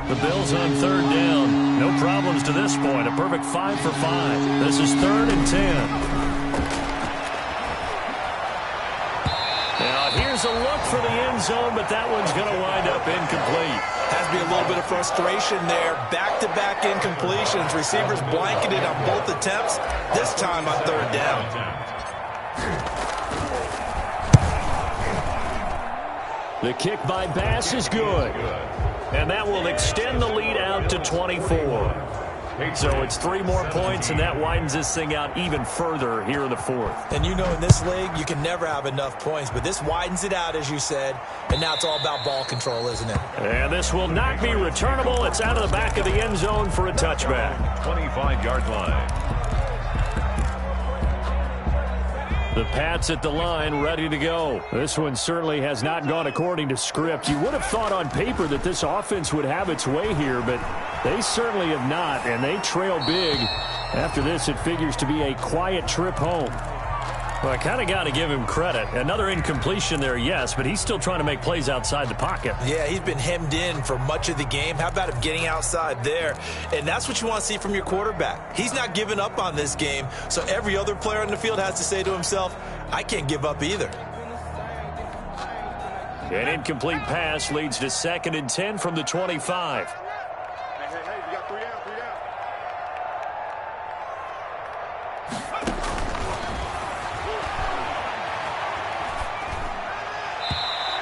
Speaker 3: The Bills on 3rd down. No problems to this point. A perfect 5 for 5. This is 3rd and 10. Now here's a look for the end zone, but that one's going to wind up incomplete.
Speaker 4: Has to be a little bit of frustration there. Back-to-back incompletions. Receivers blanketed on both attempts. This time on 3rd down.
Speaker 3: The kick by Bass is good. And that will extend the lead out to 24. So it's 3 more points, and that widens this thing out even further here in the fourth.
Speaker 4: And you know in this league, you can never have enough points, but this widens it out, as you said, and now it's all about ball control, isn't it?
Speaker 3: And this will not be returnable. It's out of the back of the end zone for a touchback.
Speaker 6: 25-yard line.
Speaker 3: The Pats at the line, ready to go. This one certainly has not gone according to script. You would have thought on paper that this offense would have its way here, but they certainly have not, and they trail big. After this, it figures to be a quiet trip home. Well, I kind of got to give him credit. Another incompletion there, yes, but he's still trying to make plays outside the pocket.
Speaker 4: Yeah, he's been hemmed in for much of the game. How about him getting outside there? And that's what you want to see from your quarterback. He's not giving up on this game, so every other player on the field has to say to himself, I can't give up either.
Speaker 3: An incomplete pass leads to 2nd and 10 from the 25.
Speaker 5: Hey, you got 3 down, 3 down.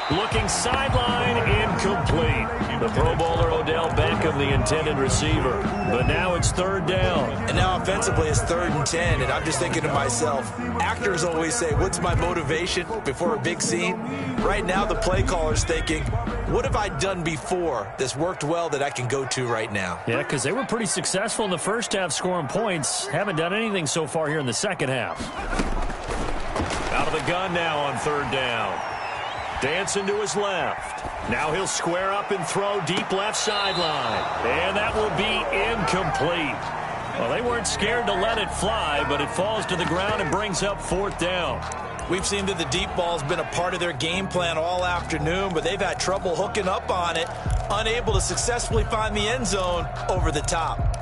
Speaker 3: Looking sideline, incomplete. The Pro Bowler Odell Beckham, the intended receiver. But now it's 3rd down.
Speaker 4: And now offensively it's 3rd and 10, and I'm just thinking to myself, actors always say, what's my motivation before a big scene? Right now the play caller's thinking, what have I done before that's worked well that I can go to right now?
Speaker 3: Yeah, because they were pretty successful in the first half scoring points. Haven't done anything so far here in the second half. Out of the gun now on 3rd down. Dancing to his left. Now he'll square up and throw deep left sideline. And that will be incomplete. Well, they weren't scared to let it fly, but it falls to the ground and brings up 4th down.
Speaker 4: We've seen that the deep ball's been a part of their game plan all afternoon, but they've had trouble hooking up on it, unable to successfully find the end zone over the top.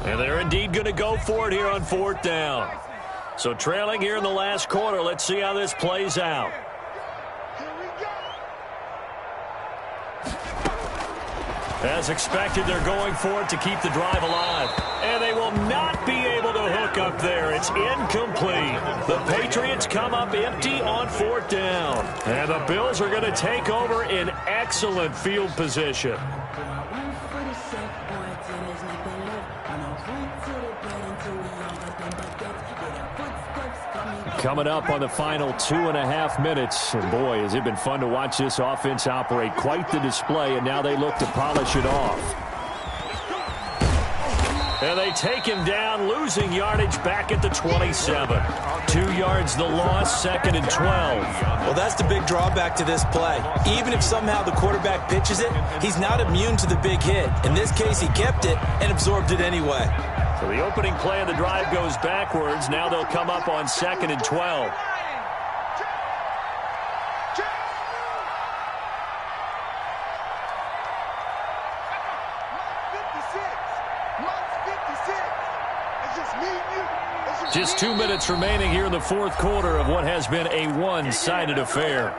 Speaker 3: And they're indeed going to go for it here on 4th down. So trailing here in the last quarter, let's see how this plays out. As expected, they're going for it to keep the drive alive. And they will not be able to hook up there. It's incomplete. The Patriots come up empty on 4th down. And the Bills are going to take over in excellent field position. Coming up on the final 2.5 minutes. And boy, has it been fun to watch this offense operate. Quite the display, and now they look to polish it off. And they take him down, losing yardage back at the 27. 2 yards the loss, 2nd and 12.
Speaker 4: Well, that's the big drawback to this play. Even if somehow the quarterback pitches it, he's not immune to the big hit. In this case, he kept it and absorbed it anyway.
Speaker 3: So the opening play of the drive goes backwards. Now they'll come up on 2nd and 12. Just 2 minutes remaining here in the 4th quarter of what has been a one-sided affair.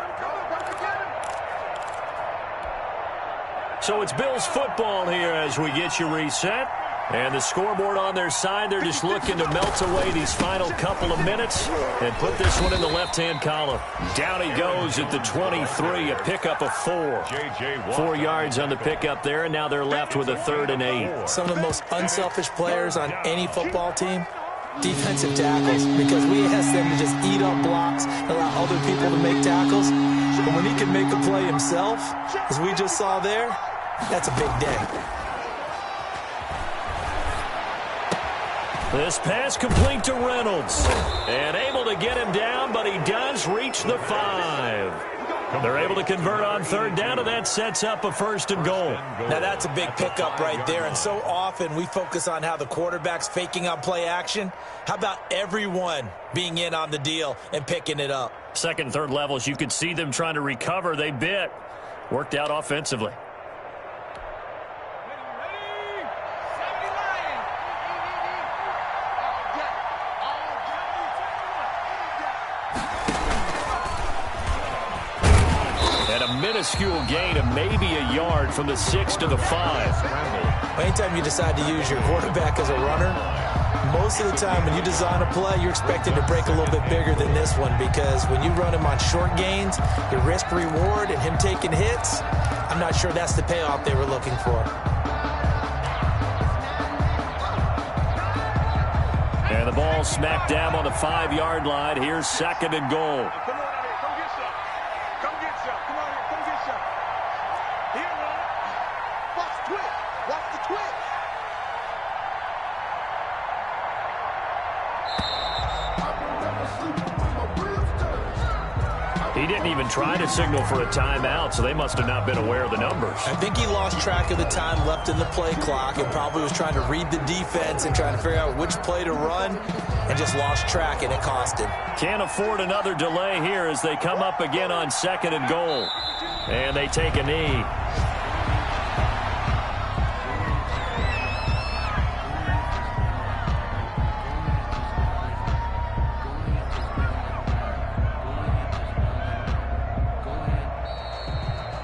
Speaker 3: So it's Bills football here as we get you reset. And the scoreboard on their side, they're just looking to melt away these final couple of minutes and put this one in the left-hand column. Down he goes at the 23, a pickup of 4. 4 yards on the pickup there, and now they're left with a 3rd and 8.
Speaker 4: Some of the most unselfish players on any football team, defensive tackles, because we ask them to just eat up blocks and allow other people to make tackles. But when he can make a play himself, as we just saw there, that's a big day.
Speaker 3: This pass complete to Reynolds. And able to get him down, but he does reach the 5. They're able to convert on 3rd down, and that sets up a 1st and goal.
Speaker 4: Now that's a big pickup right there, and so often we focus on how the quarterback's faking on play action. How about everyone being in on the deal and picking it up?
Speaker 3: 2nd and 3rd levels, you could see them trying to recover. They bit. Worked out offensively. Minuscule gain of maybe a yard from the 6 to the 5.
Speaker 4: Anytime you decide to use your quarterback as a runner, most of the time when you design a play, you're expected to break a little bit bigger than this one, because when you run him on short gains, your risk-reward and him taking hits, I'm not sure that's the payoff they were looking for.
Speaker 3: And the ball smack dab on the 5-yard line. Here's 2nd and goal.
Speaker 5: Come on out here. Come get some. Come get some. Come on here. Come get some. Here, man. Watch the twitch. Watch the twitch.
Speaker 3: He didn't even try to signal for a timeout, so they must have not been aware of the numbers.
Speaker 4: I think he lost track of the time left in the play clock and probably was trying to read the defense and trying to figure out which play to run and just lost track, and it cost him.
Speaker 3: Can't afford another delay here as they come up again on 2nd and goal. And they take a knee.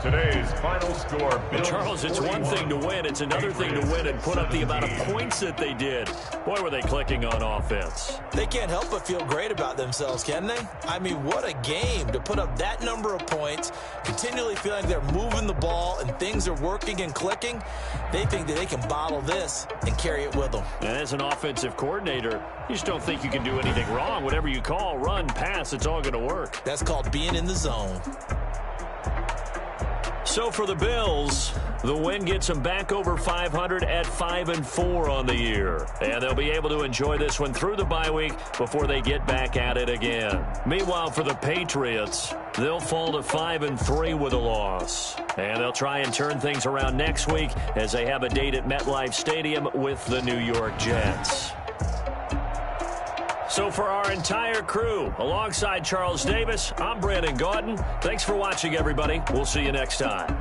Speaker 6: Today's final score.
Speaker 3: And Charles, it's one thing to win. It's another thing to win and put up the amount of points that they did. Boy, were they clicking on offense.
Speaker 4: They can't help but feel great about themselves, can they? I mean, what a game to put up that number of points, continually feeling like they're moving the ball and things are working and clicking. They think that they can bottle this and carry it with them.
Speaker 3: And as an offensive coordinator, you just don't think you can do anything wrong. Whatever you call, run, pass, it's all going to work.
Speaker 4: That's called being in the zone.
Speaker 3: So for the Bills, the win gets them back over 500 at 5-4 on the year. And they'll be able to enjoy this one through the bye week before they get back at it again. Meanwhile, for the Patriots, they'll fall to 5-3 with a loss. And they'll try and turn things around next week as they have a date at MetLife Stadium with the New York Jets. So for our entire crew, alongside Charles Davis, I'm Brandon Gaudin. Thanks for watching, everybody. We'll see you next time.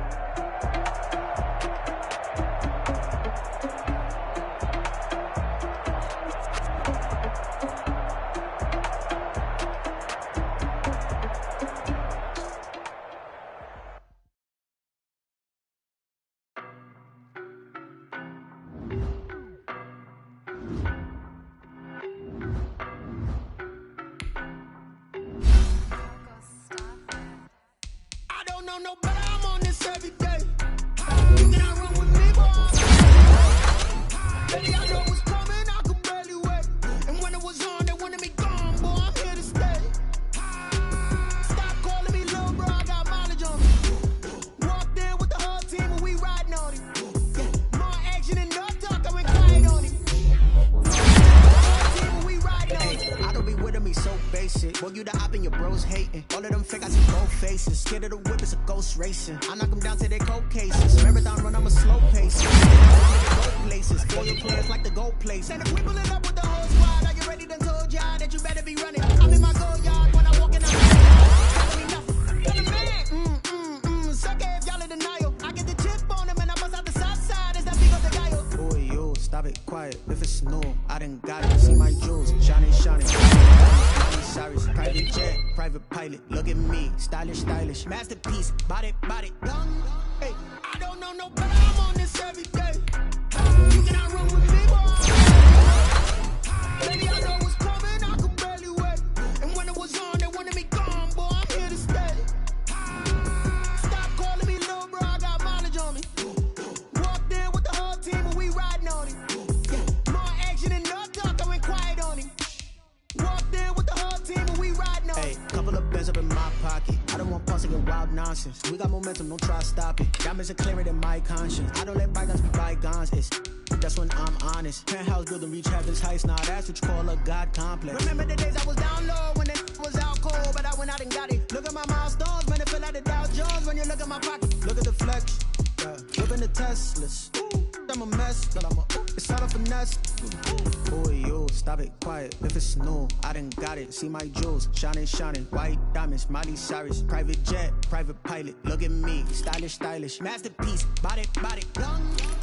Speaker 1: Racing. I knock them down to their cold cases. Marathon run, I'm a slow pace. Go places. For your players like the gold place. And if we pull it up with the whole squad, are you ready? Done told y'all that you better be running. I'm in my goal yard when I walk in. Telling me nothing. Tell the man. Suck it if y'all in denial. I get the chip on him and I bust out the south side. Is that big of the dial? Boy, yo, stop it, quiet. If it's no, I done got it. See my jewels, shining, shining. Cyrus, private jet, private pilot. Look at me, stylish, stylish. Masterpiece, body, done. Hey, I don't know no better. I'm on this every day. You cannot run with me, boy. Baby, I know what's coming. I could barely wait. And when it was on, they wanted me gone, boy. I'm here to stay. Stop calling me little bro. I got mileage on me. Walked in with the whole team and we riding on him. Yeah, more action and no talk. I went quiet on him. Walked in with the whole team and we riding on him. Hey, couple of bands up in my pocket. I don't want pausing and wild nonsense. We got momentum, don't try to stop it. Diamonds are clearer than my conscience. I don't let bygones be bygones. That's when I'm honest. Penthouse building, reach heaven's heights. Now that's what you call a God complex. Remember the days I was down low when it was out cold, but I went out and got it. Look at my milestones, man, it feel like the Dow Jones when you look at my pocket. Look at the flex, whipping the Teslas. I'm a mess, but it's all a finesse. Boy, yo, stop it, quiet. If it's no, I done got it. See my jewels, shining, shining. White diamonds, Miley Cyrus. Private jet, private pilot. Look at me, stylish, stylish. Masterpiece, body, young.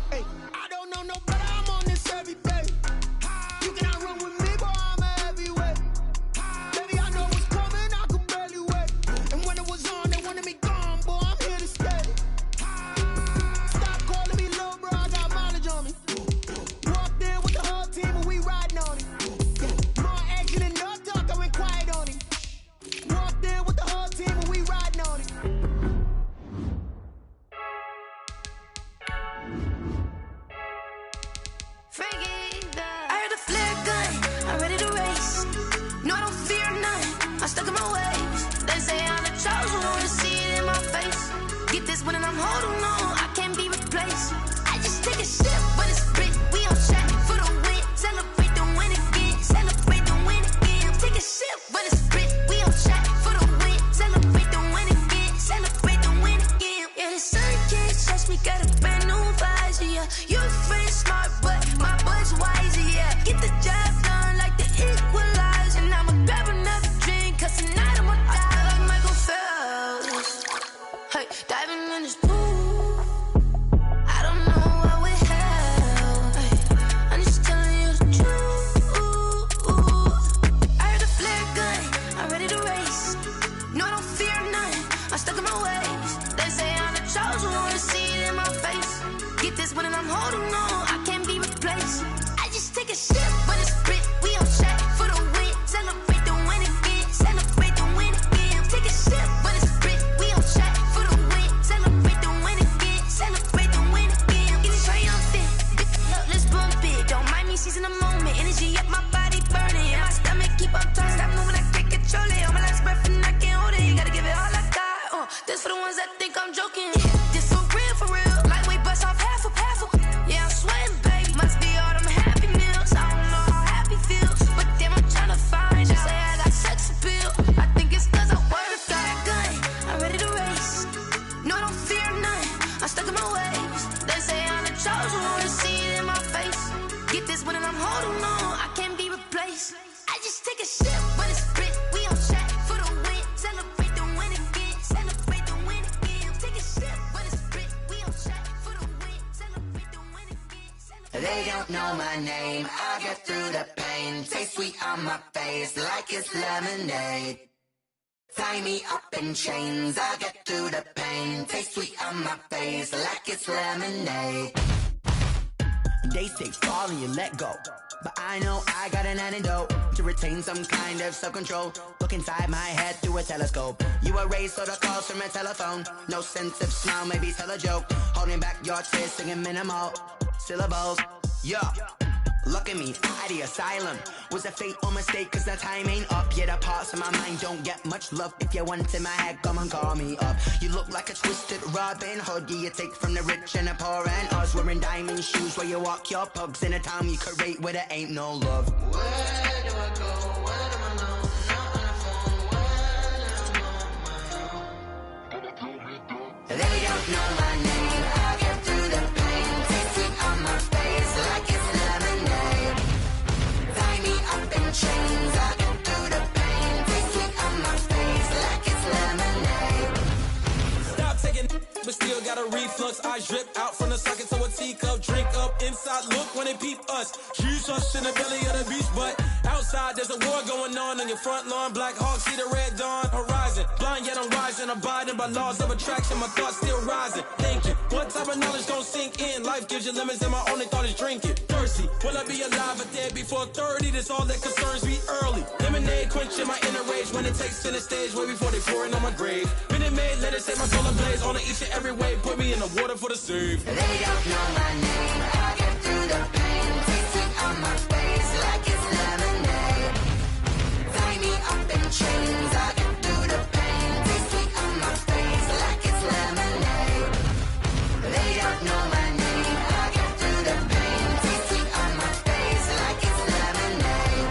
Speaker 1: Hey, I don't know no better. I'm on this every day. You cannot run with me, boy. I'm a heavyweight. Baby, I know what's coming. I could barely wait. And when it was on, they wanted me gone, boy. I'm here to stay. Stop calling me little bro. I got mileage on me.
Speaker 7: in my ways. They say I'm the chosen one, see it in my face. Get this one and I'm holding on, I can't be replaced. I just take a sip, but it's spit. We on track for the win. Celebrate the win again. Celebrate the win again. Take a sip, but it's spit. We on track for the win. Celebrate the win again. Celebrate the win again. Yeah, the sun can't touch me. Got a brand new visor. Yeah, your friend's smart, but my boy's wiser. Yeah, get the job done like the equalizer. And I'ma grab another drink, 'cause tonight I'ma die like Michael Phelps. Hey, diving in this pool. I don't know what we have. Hey, I'm just telling you the truth. I heard the flare gun, I'm ready to race. No, I don't fear nothing, I'm stuck in my ways. They say I'm the chosen one, see it in my face. Get this one and I'm holding on, I can't be replaced. I just take a sip, but it's spit. We on track for the win. Celebrate the win again. Celebrate the win again. Take a sip, but it's spit. We on track for the win. Celebrate the win again. Celebrate the win again. Get it triumphant. Look, let's bump it. Don't mind me seizing the moment. Energy up my body burning. My stomach keep on turning. Stop moving, I can't control it. On my last breath and I can't hold it. You gotta give it all I got. This for the ones that think I'm joking. This for real, for real. Lightweight bust off half of. Yeah, I'm sweating, baby. Must be all them happy meals. I don't know how happy feels, but damn, I'm tryna find you. Say I got sex appeal. I think it's 'cause I work. Got a gun, I'm ready to race. No, I don't fear nothing, I'm stuck in my ways. They say I'm the chosen one, see it in my face. Get this one and I'm holding on, I can't be replaced. I just take a sip, but it's spit. We on track for the win. Celebrate the win again. Celebrate the win again. Take a sip, but it's spit. We on track for the win. Celebrate the win again.
Speaker 8: They don't know my name, I'll get through the pain. Taste sweet on my face like it's lemonade. Tie me up in chains, I'll get through the pain. Taste sweet on my face like it's lemonade.
Speaker 1: They say fall and you let go, but I know I got an antidote to retain some kind of self-control. Look inside my head through a telescope. You erase all the calls from a telephone. No sense of smile, maybe tell a joke. Holding back your tears, singing minimal syllables. Yeah, look at me, at the asylum. Was a fate or mistake, 'cause the time ain't up. Yet the parts of my mind don't get much love. If you want in my head, come and call me up. You look like a twisted Robin Hood. You take from the rich and the poor and us. Wearing diamond shoes where you walk your pugs. In a town you create where there ain't no love.
Speaker 8: Where do I go? Where am I known? Not on the phone. They don't know my name. I'll get through the pain. Taste sweet on my face like it's lemonade. Tie me up in chains. I'll get through the pain. Taste sweet on my face like it's lemonade.
Speaker 9: Stop taking, but still got a reflux. Eyes drip out from the socket to a teacup. Drink up inside, look when they peep us. Shoes us in the belly of the beach, but outside there's a war going on your front lawn. Black Hawk see the red dawn horizon. Blind yet I'm rising, abiding by laws of attraction. My thoughts still rising, thinking what type of knowledge don't sink in. Life gives you limits and my only thought is drinking. Thirsty, will I be alive or dead before 30? That's all that concerns me early. Lemonade quenching my inner rage when it takes center stage way before they pour it on my grave. Minute Maid, let it set my soul ablaze. On each and every way, put me in the water for the save.
Speaker 8: They don't know my name, I'll get through the pain. Taste sweet on my face like it's lemonade. Tie me up in chains, I'll get through the pain. Taste sweet on my face like it's lemonade. They don't know my name, I'll get through the pain. Taste sweet on my face like it's lemonade.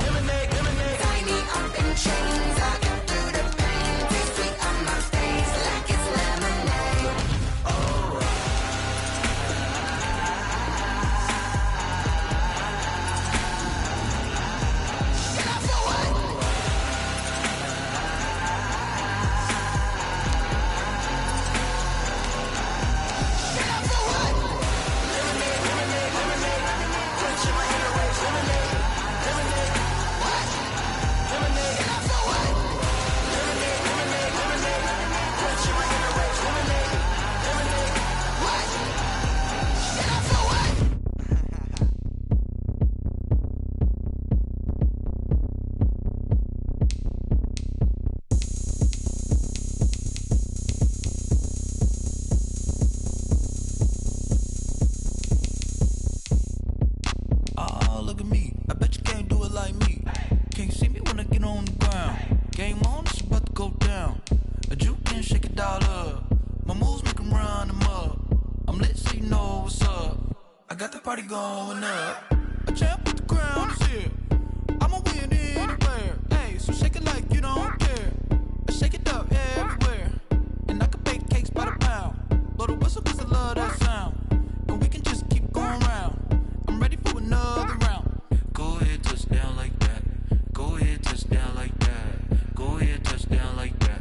Speaker 8: Tie me up in chains, I'll get through the pain. Taste sweet on my face like it's lemonade.
Speaker 10: Look at me, I bet you can't do it like me. Can't see me when I get on the ground. Game on, it's about down. A juke and shake it all up. My moves make 'em run them up. I'm lit so you know what's up. I got the party going up. A champ with the crown is here. I'ma win anywhere. Hey, so shake it like you don't care. I shake it up everywhere. And I can bake cakes by the pound. Blow the whistle 'cause I love that sound. And we can just keep going round. I'm ready for another round. Go ahead, touch down like that. Go ahead, touch down like that. Go ahead, touch down like that.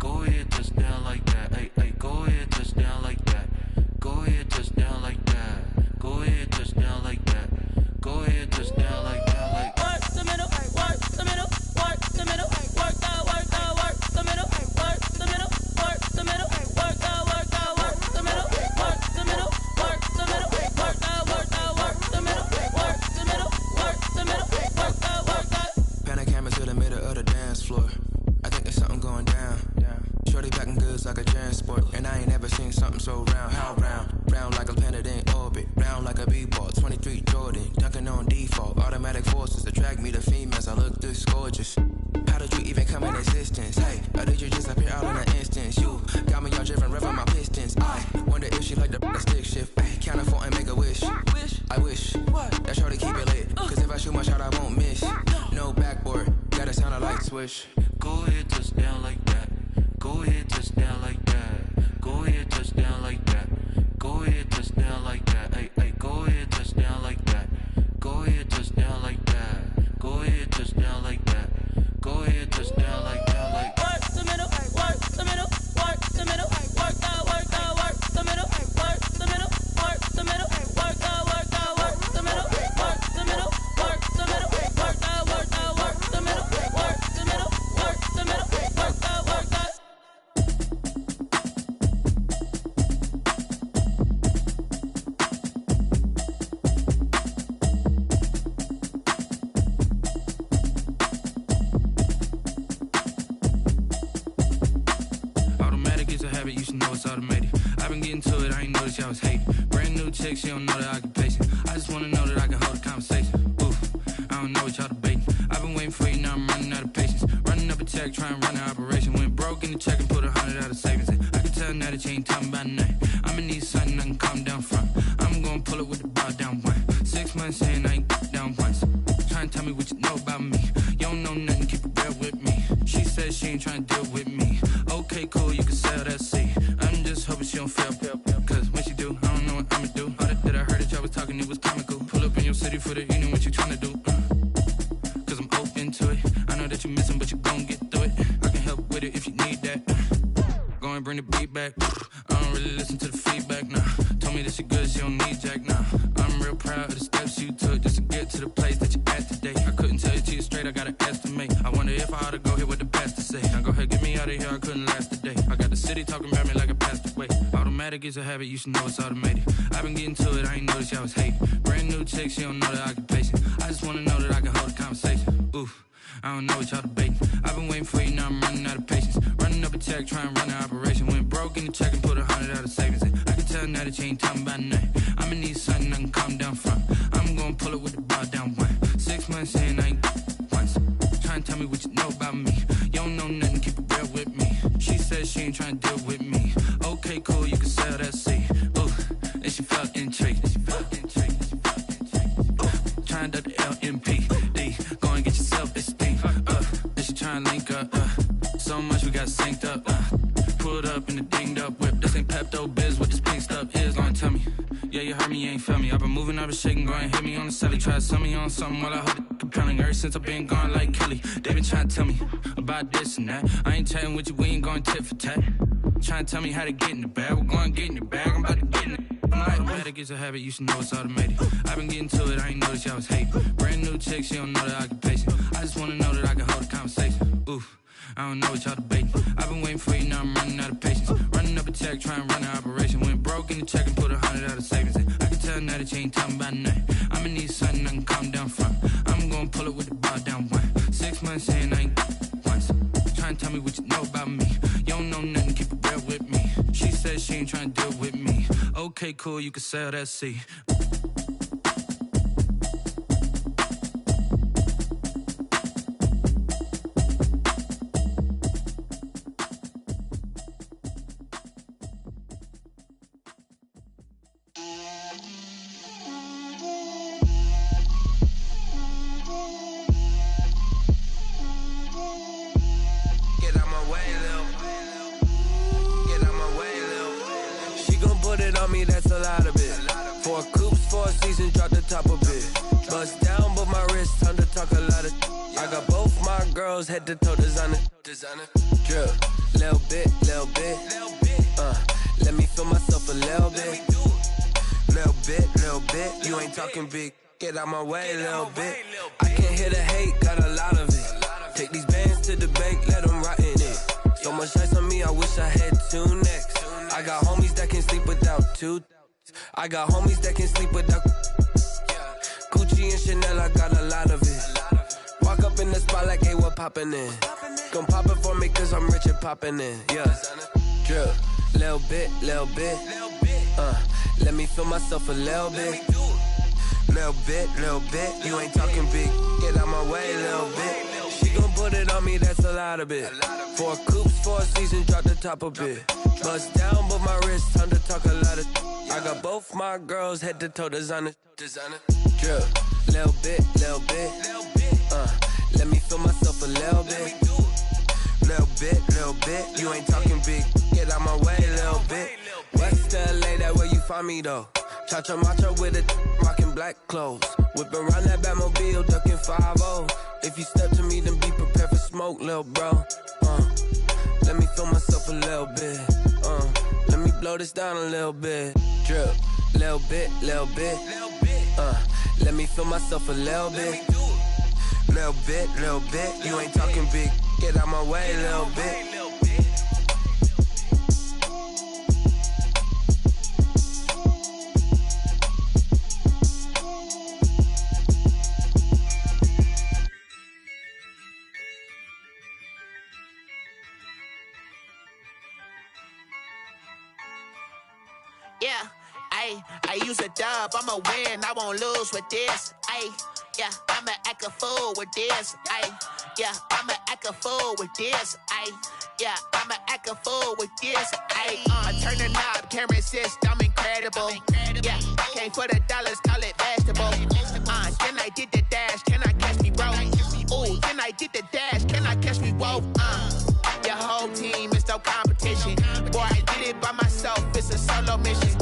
Speaker 10: Go ahead, touch down like that. Hey, hey, go ahead, touch down like that. Go ahead, touch down like that. Go ahead, touch down like that. Go ahead, touch down like that. Like
Speaker 2: work the middle, work the middle, work the middle, work the middle, work the middle, work the middle, work the middle, work the middle, work the middle, work the middle, work the middle, work the middle, work the.
Speaker 1: Pan a camera to the middle of the dance floor. I think there's something going down. Shorty packing goods like a transport, and I ain't never seen something so round. How round? Round like a planet in orbit, round like a b-ball. 23 Jordan, dunking on default. Automatic forces attract me to females. I look this gorgeous. How did you even come in existence? Hey, or did you just appear out in an instance? You got me all driven, revving my pistons. I wonder if she like the stick shift. Ay, count a 4 and make a wish. I wish that shorty keep it lit. 'Cause if I shoot my shot, I won't miss. No backboard, gotta sound a light switch.
Speaker 10: go ahead, touch down like that. Go ahead, touch down like that. Go ahead, touch down like that. Go ahead, touch down like that. Hey, hey, go ahead, touch down like that. Go ahead, touch down like that. Go ahead, touch down like that. Go ahead, touch down like that. Like
Speaker 2: work the middle, work the middle, work the middle, work the middle, work the middle, work the middle, work the middle, work the middle, work the middle, work the middle, work the middle, work the middle, work the middle, work the middle, work the middle, work the.
Speaker 10: You should know it's automated. I've been getting to it, I ain't noticed y'all was hating. Brand new chick, she don't know the occupation. I just wanna know that I can hold a conversation. Oof, I don't know what y'all debating. I've been waiting for you, now I'm running out of patience. Running up a check, trying to run an operation. Went broke in the check and put 100 out of savings in. I can tell now that you ain't talking about nothing. I'ma need something I can calm down from. I'm gonna pull it with the bar down one. 6 months in, I ain't down once. Trying to tell me what you know about me. You don't know nothing, keep it real with me. She says she ain't trying to deal with me. Okay, cool, you can sell that seat. I'm just hoping she don't fail. Cause when she do, I don't know what I'ma do. All that I heard that y'all was talking, it was comical. Pull up in your city for the evening, what you tryna do? Cause I'm open to it. I know that you missing, but you gon' get through it. I can help with it if you need that. Go and bring the beat back. I don't really listen to the feedback, nah. Told me that she good, she don't need Jack, nah. I'm real proud of the steps you took just to get to the place that you at today. I couldn't tell you to you straight, I gotta estimate. I wonder if I ought to go here with the best to say. Now go ahead, get me out of here, I couldn't last a day. I got the city talking about me like a passed away. Automatic is a habit, you should know it's automated. I've been getting to it, I ain't noticed y'all was hating. Brand new chick, she don't know the occupation. I just wanna know that I can hold a conversation. Oof, I don't know what y'all debating. I've been waiting for you, now I'm running out of patience. Running up a check, trying to run an operation. Went broke in the check and put 100 out of savings in. I can tell now that you ain't talking about nothing. I'ma need something I can calm down from. I'm gonna pull it with the bar down one. 6 months in, I ain't once. Trying to tell me what you know about me. You don't know nothing, keep it real with me. She says she ain't trying to deal with me. Okay, cool, you can sell that seat. Ooh, and she felt intrigued. Trying to the LMPD. Go and get yourself esteem. Then she trying to link up. So much we got synced up. Pulled up in the dinged up whip. This ain't Pepto-Biz, what this pink stuff is. Long tell me. Yeah, you heard me, you ain't felt me. I've been moving, I've been shaking, go and hit me on the celly. Try to sell me on something while I hold it compelling. Ever since I've been gone like Kelly, they been trying to tell me about this and that. I ain't chatting with you, we ain't going tit for tat. Trying to tell me how to get in the bag. We're going to get in the bag, I'm about to get in it. Automatic is a habit, you should know it's automated. I've been getting to it, I ain't noticed y'all was hating. Brand new chick, she don't know the occupation. I just wanna know that I can hold a conversation. Oof, I don't know what y'all debating. I've been waiting for you, now I'm running out of patience. Running up a check, trying to run an operation. Went broke in the check and put 100 out of savings in. I can tell now that you ain't talking about nothing. I'ma need something I can calm down from. I'm gonna pull it with the bar down one. 6 months in, I ain't once. Trying to tell me what you know about me. You don't know nothing, keep it real with me. She says she ain't trying to deal with me. Okay, cool, you can sell that seat.
Speaker 11: I got both my girls head to toe designer. Drip, little bit. Let me feel myself a little bit. Little bit. You ain't talking big. Get out my way, little bit. I can't hear the hate, got a lot of it. Take these bands to the bank, let them rot in it. So much ice on me, I wish I had 2 necks. I got homies that can sleep without 2. I got homies that can sleep without Gucci and Chanel, I got a lot of it. Walk up in the spot like, hey, what poppin' in? Gon' pop it for me cause I'm rich and poppin' in, yeah. Drip, little bit. Let me feel myself a little bit. Little bit. You ain't talking big. Get out my way, little bit. She gon' put it on me, that's a lot of it. 4 coops, 4 seasons, drop the top a bit. Bust down, but my wrist, time to talk a lot of. I got both my girls head to toe designer. Drip, little bit. Let me feel myself a little bit. Little bit. You ain't talking big. Get out my way, little bit. West LA, that where you find me though. Cha-cha macha with a rockin' black clothes. Whippin' around that Batmobile, duckin' 5-0. If you step to me, then be prepared for smoke, lil' bro. Let me feel myself a little bit. Let me blow this down a little bit. Drip, little bit. Let me feel myself a little bit. Little bit. You ain't talking big. Get out my way, little bit.
Speaker 1: Yeah, I use a dub, I'ma win, I won't lose with this. Yeah, I'ma act a fool with this. Yeah, I'ma act a fool with this. Yeah, I'ma act a fool with this. I turn the knob, camera assist, I'm incredible. Yeah, came for the dollars, call it vegetable. Then I did the dash, can I catch me, bro? Ooh, then I did the dash, can I catch me, whoa? Your whole team is no competition. Boy, I did it by myself, it's a solo mission.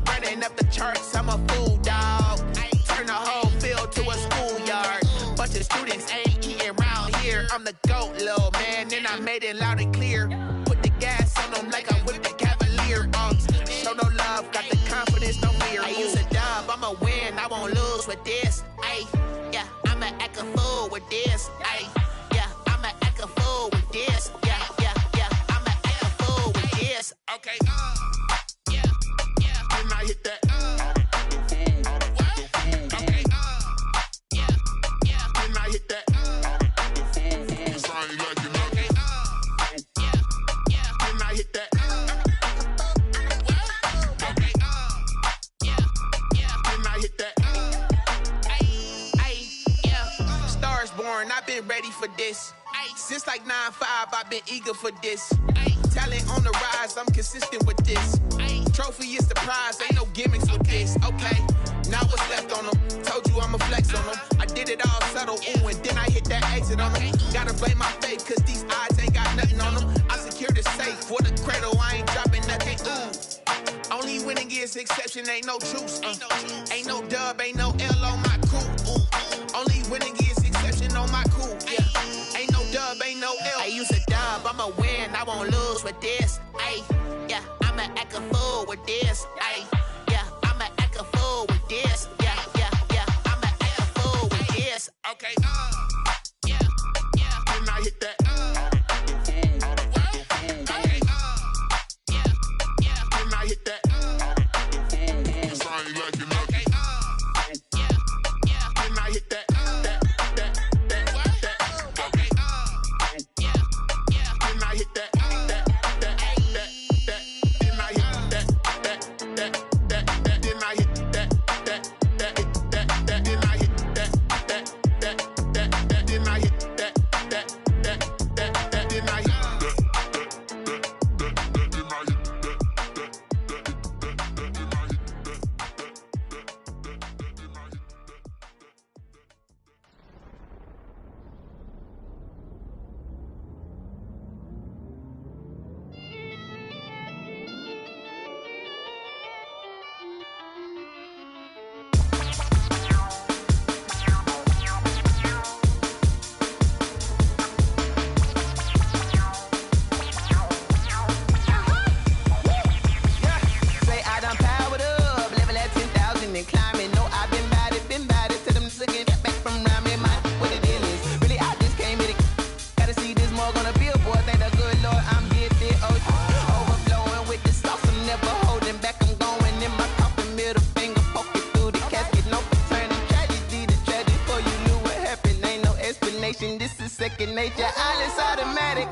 Speaker 1: Running up the charts, I'm a fool, dog. Turn the whole field to a schoolyard. Bunch of students ain't eating round here. I'm the GOAT, little man, and I made it loud and clear. Put the gas on them like I whipped the Cavalier. Show no love, got the confidence, no fear. I use a dub, I'ma win, I won't lose with this. Yeah, I'ma act a fool with this. Yeah, I'ma act a fool with this. Yeah, I'ma act a fool with this. Okay, yeah, when I hit that. Okay, yeah, when I hit that. Cause I ain't like it. Okay, yeah, when I hit that. Okay, yeah, when I hit that. Yeah, Stars born, I've been ready for this. Since like 9-5, I've been eager for this. Talent on the rise, I'm consistent with this. Trophy is the prize, ain't no gimmicks with this. Okay, now what's left on them? Told you I'ma flex on them. I did it all subtle, ooh, and then I hit that exit on them. Gotta blame my faith, cause these odds ain't got nothing on them. I secure the safe for the cradle, I ain't dropping nothing, ooh. Only winning is exception, ain't no truce. Ain't no dub, ain't no L on my crew. Only winning is exception on my crew, yeah. Ain't no dub, ain't no L. I use a dub, I'ma win, I won't lose with this. Yeah, I'ma act a fool with this. Yeah, I'ma act a fool with this. Yeah, I'ma act a fool with this. Okay, yeah, when I hit that. Okay, yeah, when I hit that. Cause I ain't like it. Okay, yeah, when I hit that. When I hit that. combination. This is second nature. All is automatic.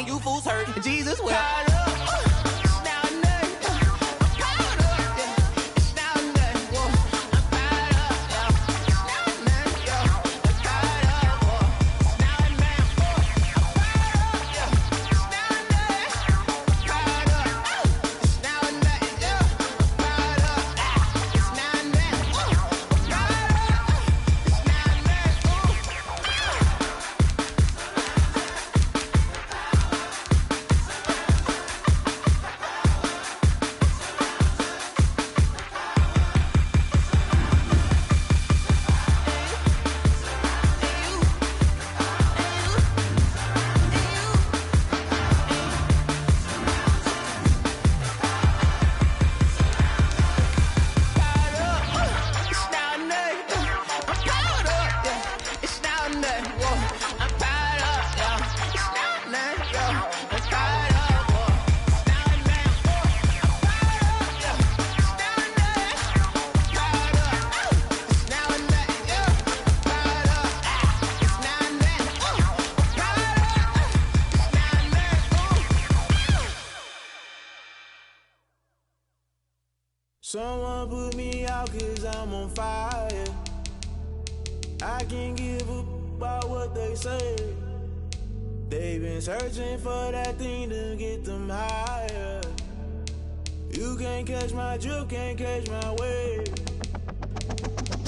Speaker 2: You fools hurt. Jesus will.
Speaker 12: Someone put me out 'cause I'm on fire. I can't give up about what they say. They've been searching for that thing to get them higher. You can't catch my drift, can't catch my wave.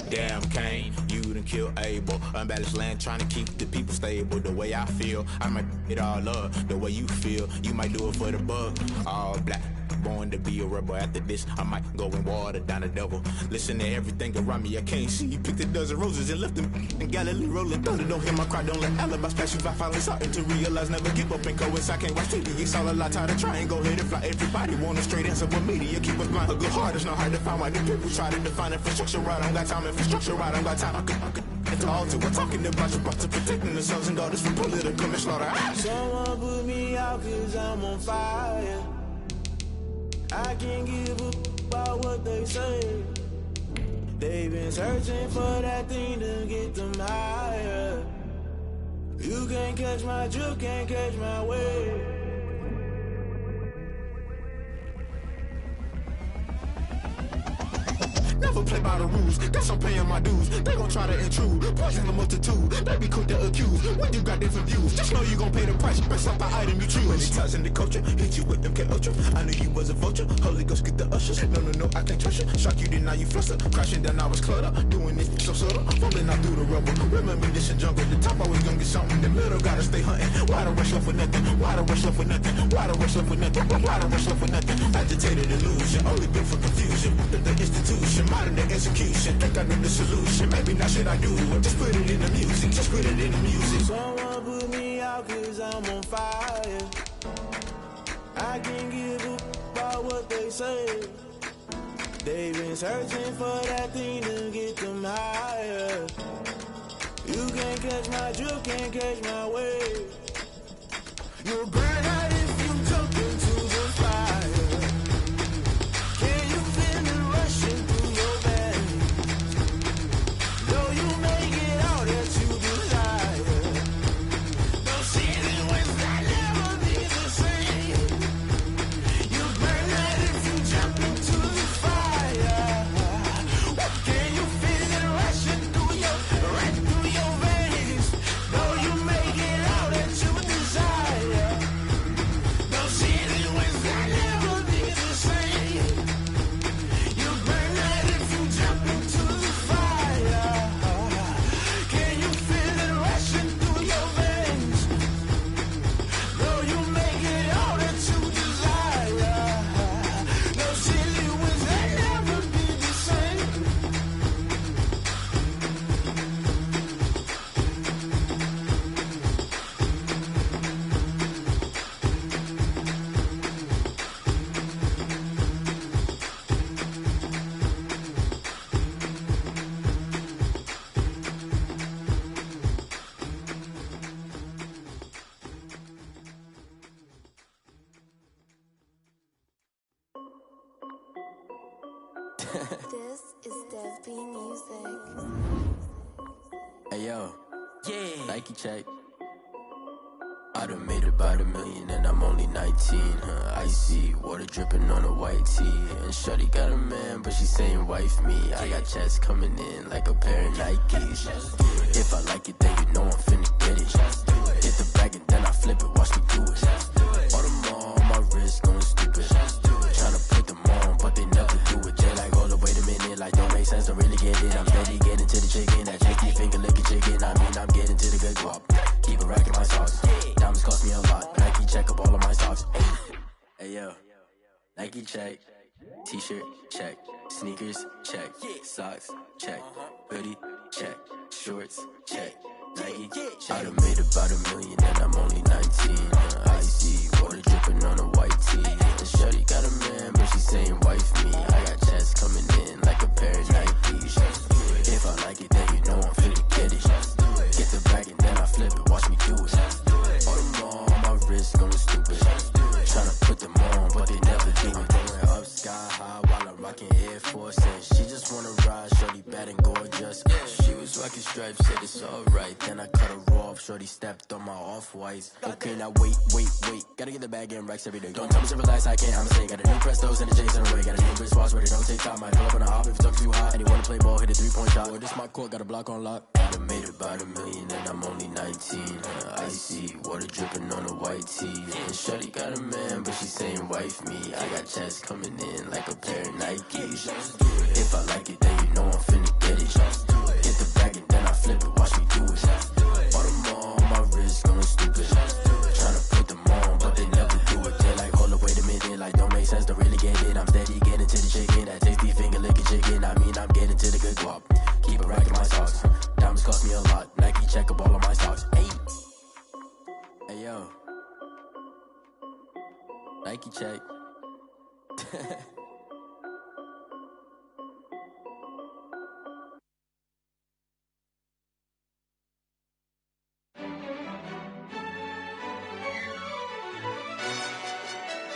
Speaker 13: Damn, Kane, you done killed Abel. Unbalanced land, trying to keep the people stable. The way I feel, I might it all up. The way you feel, you might do it for the buck. All black, born to be a rebel. After this, I might go and water down the devil. Listen to everything around me, I can't see. Picked a dozen roses and left them in Galilee rolling thunder. Don't hear my cry, don't let alibis pass you by. Finally starting to realize, never give up and coincide. Can't watch TV, it's all a lot. Tired of trying, go ahead and fly. Everybody want a straight answer with media. Keep us blind, a good heart is not hard to find. Why the people try to define infrastructure right? I don't got time, infrastructure right, I don't got time. I could it's all to we're talking about you, about to protecting the sons and daughters from political slaughter.
Speaker 12: Someone put me out 'cause I'm on fire. I can't give up about what they say. They've been searching for that thing to get them higher. You can't catch my drift, can't catch my wave.
Speaker 13: Never play by the rules, guess I'm paying my dues. They gon' try to intrude, poison the multitude. They be quick to accuse when you got different views. Just know you gon' pay the price, best off the item you choose. Many times in the culture, hit you with them K-Ultra. I knew you was a vulture, Holy Ghost get the ushers. No, I can't trust you. Shock you, then now you fluster. Crashing down, I was cluttered. Doing this so subtle, falling out through the rubble. Remember this in jungle, the top always gonna get something. The middle gotta stay hunting. Why the rush left for nothing? Why the rush left for nothing? Why the rush left for nothing? Why the rush left for nothing? Agitated illusion, only built for confusion. The institution, modern day execution. Think I know the solution. Maybe not shit I do. Just put it in the music. Just put it in the music.
Speaker 12: Someone put me out 'cause I'm on fire. I can't give up about what they say. They've been searching for that thing to get them higher. You can't catch my drift, can't catch my wave. You'll burn out if you jump into the fire. Can you feel it rushing through your veins? Though you may get all that you desire, no ceiling was that never be the same. You burn out if you jump into the fire. Can you feel it rushing through your veins? Though you may get all that you desire.
Speaker 8: This is Dev B Music.
Speaker 11: Hey yo, yeah. Nike check. I done made about $1 million and I'm only 19. Icy water dripping on a white tee. And shawty got a man, but she saying wife me. I got checks coming in like a pair of Nikes. If I like it, then you know I'm finna get it. Hit the bag and then I flip it, watch me do it. All them on my wrist going stupid. Tryna put them on, but they never do it. They like, hold up, wait a minute, like don't make sense, don't really get it. I'm steady getting to the chicken, that cheeky finger licking chicken. I mean, I'm getting to the good guap. Keep a rack in my sauce. Diamonds cost me a lot. Nike check up all of my socks. Hey yo, Nike check. T-shirt check. Sneakers check. Socks check. Hoodie check. Shorts check. Nike check. I done made about $1 million and I'm only 19. Icy water dripping on a white tee. And shorty got a man, but she saying wife me. I got checks coming in like a pair of Nikes. If I like it, then you know I'm finna get it. Get the bag and then I flip it, watch me do it. All them on my wrist going stupid. Tryna put them on, but they never do it. Going up sky high while I'm rocking Air Force. And she just wanna ride, shorty bad and gorgeous. She was rocking stripes, said it's alright. Then I cut her off, shorty stepped on my off-whites. Okay, now wait. Gotta get the bag and racks every day. Don't tell me to relax, I can't, I'm saying. Got a new Prestos and a Jason away. Got a new wristwatch where they don't take time. Might pull up on a hop if it's talking too hot. And he wanna play ball, hit a 3-point shot. Well, this my court, got a block on lock. I done made about $1 million and I'm only 19. Icy water dripping on a white tee. And shawty got a man, but she saying wife me. I got checks coming in like a pair of Nikes. If I like it, then you know I'm finna get it. Hit the bag and then I flip it, watch me do it. All them on my wrist going stupid. Tryna put them on, but they never do it. They like, hold up, wait a minute, like don't make sense, don't really get it. I'm steady getting to the chicken, that tasty finger licking chicken. I mean, I'm getting to the good guap. Keep a rack in my socks. Diamonds cost me a lot. Nike check up all of my socks. Hey yo, Nike check.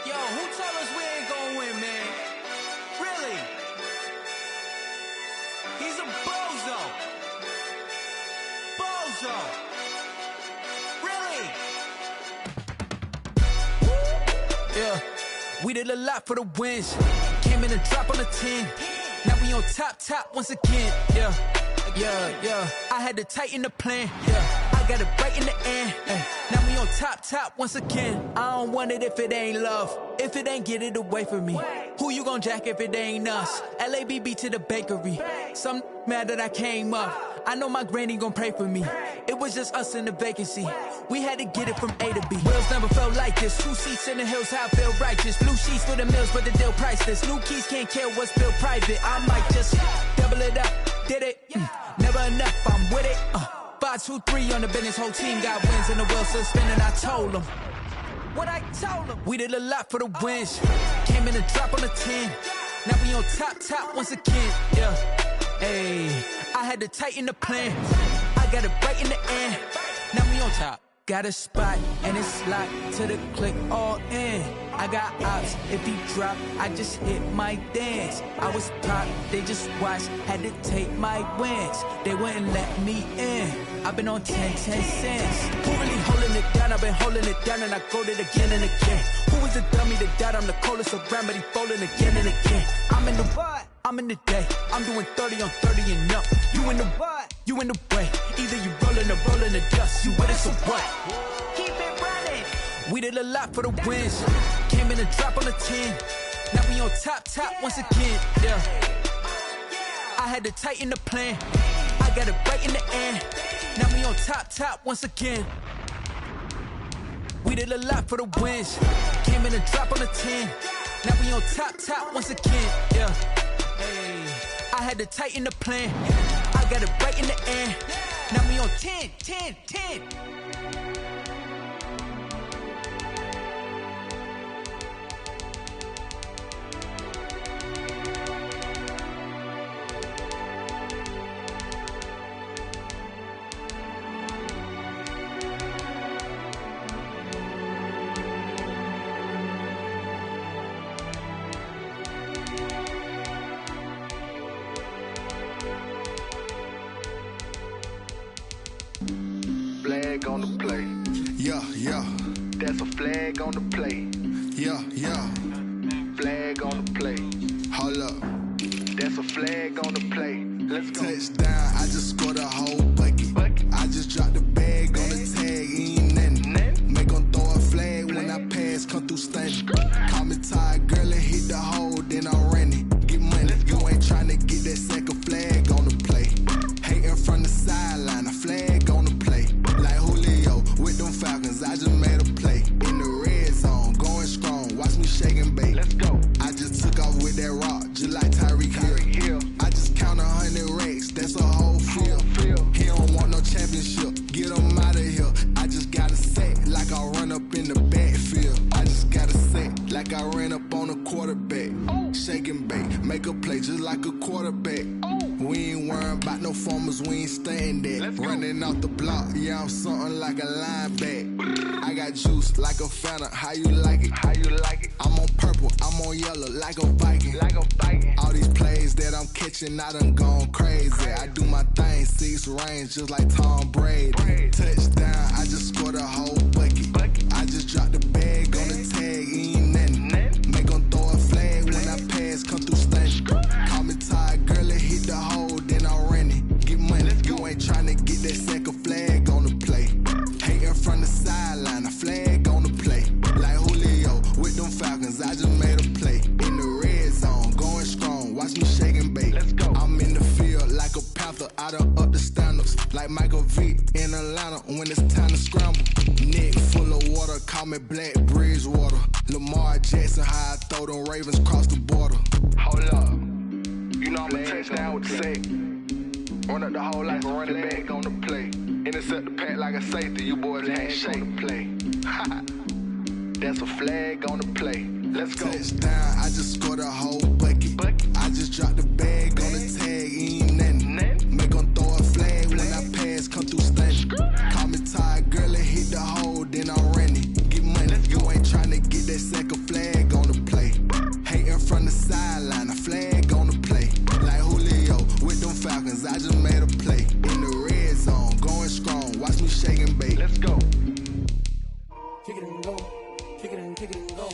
Speaker 9: Yo, who told us we ain't gonna win, man? Really? He's a bozo. Really? Yeah, we did a lot for the wins. Came in and drop on the 10. Now we on top once again. Yeah. I had to tighten the plan. Yeah, I got it right in the end. Now we on top once again. I don't want it if it ain't love. If it ain't, get it away from me. Who you gon' jack if it ain't us? LABB to the bakery. Some mad that I came up. I know my granny gon' pray for me. It was just us in the vacancy. We had to get it from A to B. Wheels never felt like this. 2 seats in the hills, how I feel righteous. Blue sheets for the mills, but the deal priceless. New keys can't care what's built private. I might just double it up. Did it? Never enough, I'm with it. 5, 2, 3 on the business. Whole team got wins and the wheels still spinning. I told them what I told them. We did a lot for the wins. Came in and drop on the 10. Now we on top once again. Yeah. Hey, I had to tighten the plan. I got it right in the end. Now we on top. Got a spot and it's locked to the click all in. I got ops, if he drop, I just hit my dance. I was top, they just watched, had to take my wins. They wouldn't let me in. I've been on 10 cents. Who really holding it down? I've been holding it down and I go it again and again. Who was the dummy that died? I'm the coldest around, but he folding again and again. I'm in the what? I'm in the day. I'm doing 30 on 30 and up. You in the what? You in the way. Either you rolling or rolling the dust. You with us or what? Keep it running. We did a lot for the wins. Came in and drop on the 10. Now we on top once again. Yeah. I had to tighten the plan. I got it right in the end. Now we on top once again. We did a lot for the wins. Came in and drop on the 10. Now we on top once again. Yeah. Hey, I had to tighten the plan. I got it right in the end. Now we on 10.
Speaker 14: on the play.
Speaker 15: Yeah, yeah.
Speaker 14: That's a flag on the play.
Speaker 15: Yeah, yeah.
Speaker 14: Flag on the play.
Speaker 15: Hold up.
Speaker 14: That's a flag on the play. Let's go.
Speaker 15: Touchdown, I just scored a whole bucket. I just dropped the bag on the tag, ain't nothing. Make 'em throw a flag when I pass, come through stunning. Call me tired, girl, and hit the hole, then I'm running. Get money, you ain't tryna get that second flag on the play. Hating from the sideline, a flag on the play. Like Julio with them Falcons, I just made a play. In the red zone, going strong, watch me shake and bake.
Speaker 14: Let's go.
Speaker 15: I just took off with that rock, just like Tyreek Hill. I just count 100 racks, that's a whole field. He don't want no championship, get him out of here. I just gotta say, like I run up in the backfield. I just gotta say, like I ran up on a quarterback. Shake and bake, make a play just like a quarterback. We ain't worrying about no formers, we ain't staying there. Running off the block, yeah, I'm something like a linebacker. I got juice like a Fanta, how you like it?
Speaker 14: How you like it?
Speaker 15: I'm on purple, I'm on yellow, like a Viking.
Speaker 14: Like a Viking.
Speaker 15: All these plays that I'm catching, I done gone crazy. I do my thing, 6 range, just like Tom Brady. Touchdown, I just scored a whole bucket. I just dropped the bag on the tag, ain't nothing. Make 'em throw a flag when I pass, come through stunning. Call me tired, girl, and hit the hole, then I'm running. Get money, you ain't tryna get that second flag on the play. Hating from the sideline, a flag on the play. Like Julio with them Falcons, I just made a play. In the red zone, going strong, watch me shake and bake.
Speaker 14: Let's go.
Speaker 15: I'm in the field like a Panther, I done up the standards. Like Michael Vick in Atlanta when it's time to scramble. Neck full of water, call me Black Bridgewater. Lamar Jackson, how I throw them Ravens cross the border.
Speaker 14: Hold up. You know I'm a touchdown with the sack. Run up the hole like a running back on the play. Intercept the pack like a safety, you boys handshake on the play. That's a flag on the play. Let's go.
Speaker 15: Touchdown, I just scored a whole bucket. I just dropped the bag on the tag, ain't nothing. Make 'em throw a flag when I pass, come through stunning. Call me tired, girl, and hit the hole, then I'm running. Get money, you ain't tryna get that second flag on the play. Hating from the sideline, a flag on the play. Like Julio with them Falcons, I just made a play. In the red zone, going strong, watch me shake and bake.
Speaker 14: Let's go.
Speaker 9: Kick it and go. Kick it and kick it and go.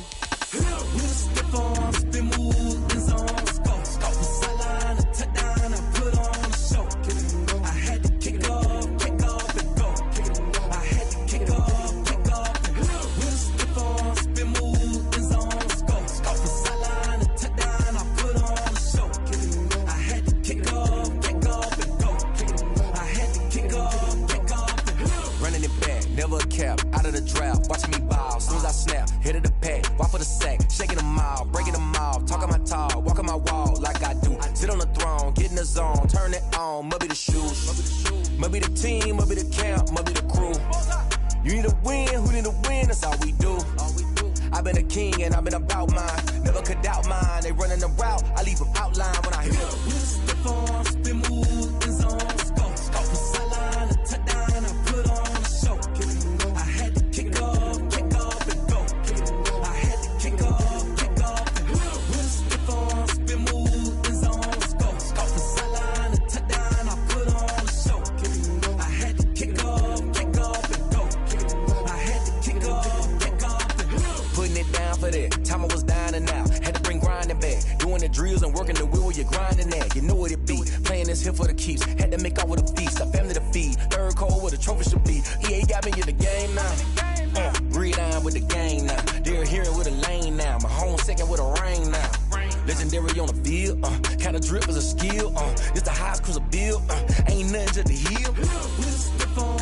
Speaker 9: We the stiff on, spin move, in zone, let's go. From sideline to touchdown, I put on a show. I had to kick off and go. I had to kick off and go. We the stiff on, spin move, in zone, let's go. From sideline to touchdown, I put on a show. I had to kick off and go. I had to kick off and go.
Speaker 11: Running it back, never a cap, out of the draft, watching me ball. Soon as I snap, hit of the pack, walk for the sack, shaking them all, breaking them off, talking my talk, walking my wall like I do. Sit on the throne, get in the zone, turn it on, must be the shoes, must be the team, must be the camp, must be the crew. You need a win, who need a win, that's all we do. I've been a king and I've been about mine, never could doubt mine. They running the route, I leave them outline when I hit them.
Speaker 9: We the stiff on, spin move, in zone, let's go. From sideline to touchdown, I put on a show. I had to kick off and go. I had to kick off and go. We the stiff on, spin move, in zone, let's go. From sideline to touchdown, I put on a show. I had to kick off and go. I had to kick off and go.
Speaker 11: Putting it down for that, time I was down and out. Had to bring grinding back, doing the drills and working the wheel where you're grinding at. You know what it be, playing this here for the keeps. Had to make out with a feast, a family to feed. Third cold where the trophy should be. EA got me in the game now. Read on with the game now. They're hearing with a lane now. My home second with a rain now. Legendary on the field, kind of drip is a skill. It's the highest cruiser bill, ain't nothing to the heel.
Speaker 9: We the stiff on,